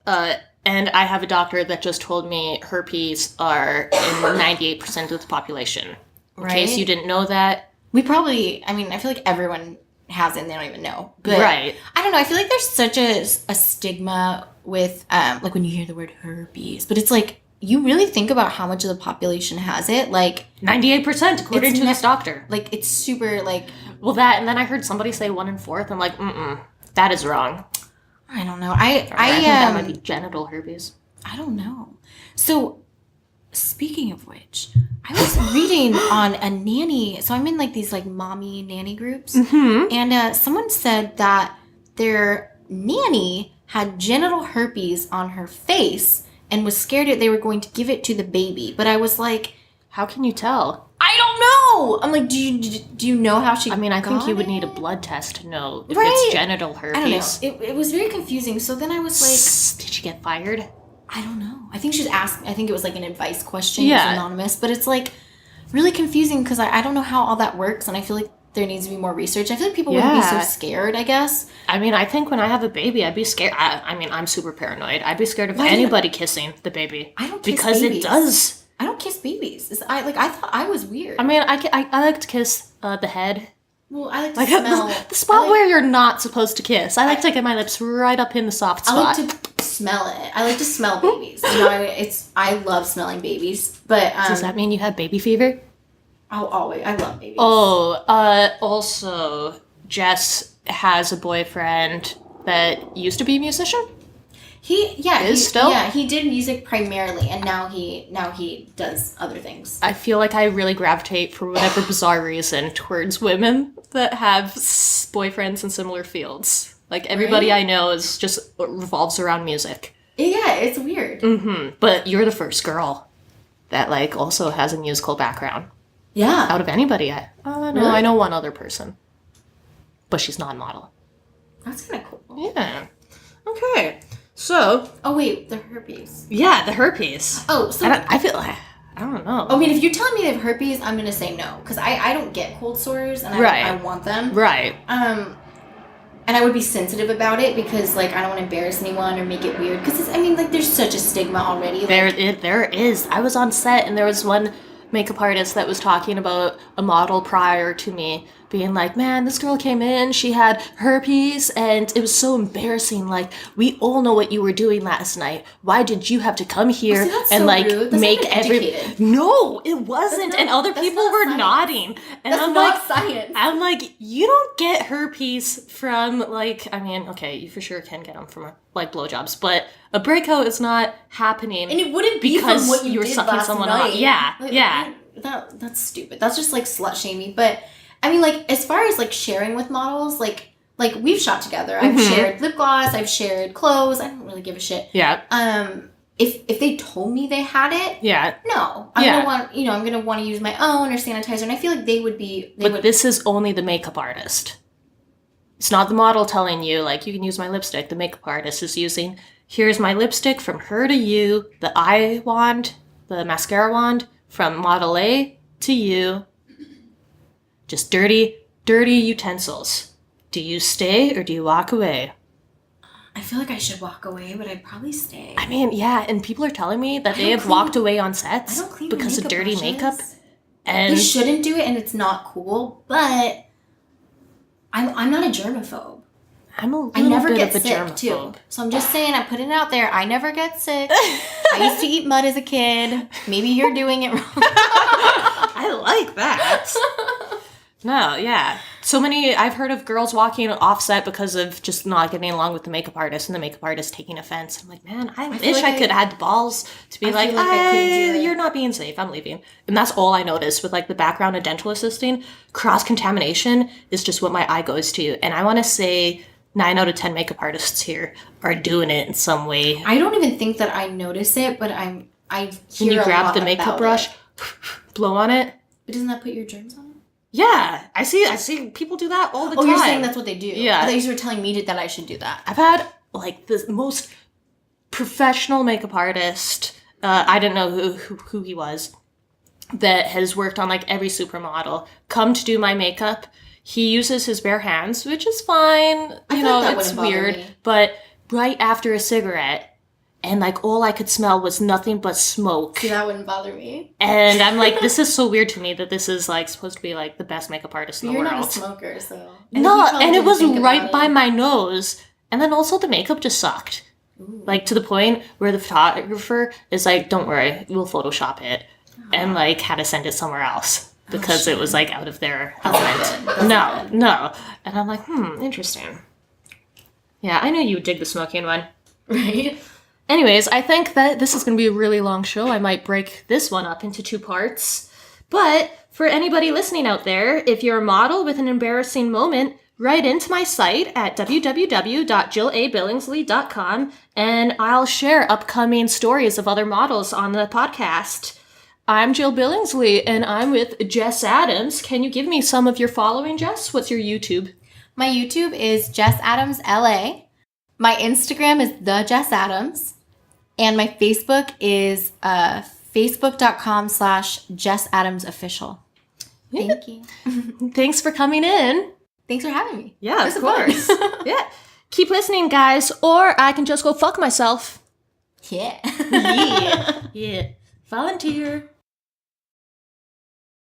And I have a doctor that just told me herpes are in 98% of the population. In case you didn't know that. we probably, I mean, I feel like everyone has it and they don't even know. But Right. I don't know. I feel like there's such a stigma with, like when you hear the word herpes, but it's like, you really think about how much of the population has it. Like, 98% according to this doctor. like, it's super, like, Well, that, and then I heard somebody say 1 in 4th. I'm like, that is wrong. I don't know. I think that might be genital herpes. I don't know. So, speaking of which, I was reading on a nanny. So I'm in like these like mommy nanny groups, and someone said that their nanny had genital herpes on her face and was scared that they were going to give it to the baby. But I was like, How can you tell? I don't know. I'm like, do you know how she? I mean, I think got you would need a it? blood test to know if Right. it's genital herpes. I don't know. It was very confusing. So then I was like, Did she get fired? I don't know. I think she's asked. I think it was like an advice question. Yeah. It was anonymous, but it's like really confusing because I don't know how all that works, and I feel like there needs to be more research. I feel like people wouldn't be so Yeah. scared. I guess. I mean, I think when I have a baby, I'd be scared. I mean, I'm super paranoid. I'd be scared of Why do you- anybody kissing the baby. I don't kiss because babies. it does. I don't kiss babies. I thought I was weird. I mean, I like to kiss the head. well, I like to Like smell the spot I like, where you're not supposed to kiss. I like to get my lips right up in the soft I spot. like to smell it. I like to smell babies. You know, I love smelling babies. But Does that mean you have baby fever? I'll always. I love babies. Oh, also, Jess has a boyfriend that used to be a musician. Still? Yeah, he did music primarily, and now he does other things. I feel like I really gravitate, for whatever bizarre reason, towards women that have boyfriends in similar fields. Like, everybody Right? I know is just revolves around music. Yeah, it's weird. But you're the first girl that, like, also has a musical background. Yeah. Out of anybody, I know one other person. But she's not a model. That's kind of cool. Yeah. Okay. So, Oh wait, the herpes. yeah, the herpes. Oh, so I feel like, I don't know. I mean, if you're telling me they have herpes, I'm gonna say no because I don't get cold sores and Right. I want them. Right. And I would be sensitive about it because like I don't want to embarrass anyone or make it weird because I mean like there's such a stigma already. Like, There is. I was on set and there was one makeup artist that was talking about a model prior to me being like, man, this girl came in, she had herpes, and it was so embarrassing. Like, we all know what you were doing last night. Why did you have to come here see, that's and so like rude. That's make not even every? educated. No, it wasn't. That's And not- other that's people not were science. nodding, and that's I'm not like, science. I'm like, you don't get herpes from, like, I mean, okay, you for sure can get them from, like, blowjobs, but a breakout is not happening. and it wouldn't be because from what you were did sucking last someone night. off. Yeah, Like, yeah. That's stupid. That's just like slut shaming. But I mean, like as far as like sharing with models, like we've shot together. I've shared lip gloss. I've shared clothes. I don't really give a shit. Yeah, If they told me they had it, yeah. no, Yeah. I'm gonna want to use my own or sanitizer, and I feel like they would be. But this is only the makeup artist. It's not the model telling you, like, you can use my lipstick. The makeup artist is using, here's my lipstick from her to you, the eye wand, the mascara wand, from model A to you. Just dirty utensils. Do you stay or do you walk away? I feel like I should walk away, but I'd probably stay. I mean, yeah, and people are telling me that they don't have clean- walked away on I sets don't clean my because of makeup dirty brushes. makeup. And They shouldn't do it, and it's not cool. But I'm not a germaphobe. I'm a I little never bit get of a sick germaphobe. too. So I'm just saying, I put it out there. I never get sick. I used to eat mud as a kid. Maybe you're doing it wrong. I like that. No, yeah. So many, I've heard of girls walking offset because of just not getting along with the makeup artist and the makeup artist taking offense. I'm like, man, I wish like I could have had the balls to be like, feel like I couldn't do it. you're not being safe. I'm leaving. And that's all I noticed with like the background of dental assisting. Cross-contamination is just what my eye goes to. And I want to say 9 out of 10 makeup artists here are doing it in some way. I don't even think that I notice it, but I When hear you a grab lot the makeup about brush, it. blow on it. But doesn't that put your germs on it? Yeah, I see people do that all the time. Oh, you're saying that's what they do? Yeah. I thought you were telling me that I should do that. I've had like the most professional makeup artist. I didn't know who he was, that has worked on like every supermodel come to do my makeup. He uses his bare hands, which is fine. You know, that it's wouldn't bother weird. me. But right after a cigarette, and like all I could smell was nothing but smoke. See, that wouldn't bother me. And I'm like, this is so weird to me that this is like supposed to be like the best makeup artist in the You're world. not a smoker, so. No, and it was right by my nose. And then also the makeup just sucked. Ooh. Like to the point where the photographer is like, don't worry, we'll Photoshop it. And like had to send it somewhere else because it was like out of their element. No. And I'm like, interesting. Yeah, I knew you would dig the smoking one. Right? Anyways, I think that this is going to be a really long show. I might break this one up into 2 parts. But for anybody listening out there, if you're a model with an embarrassing moment, write into my site at www.jillabillingsley.com and I'll share upcoming stories of other models on the podcast. I'm Jill Billingsley and I'm with Jess Adams. Can you give me some of your following, Jess? What's your YouTube? My YouTube is Jess Adams LA. My Instagram is the Jess Adams. And my Facebook is facebook.com/Jess Adams Official. Thank you. Thanks for coming in. Thanks for having me. Yeah, This of was fun. course. Yeah. Keep listening, guys, or I can just go fuck myself. Yeah. Yeah. Volunteer.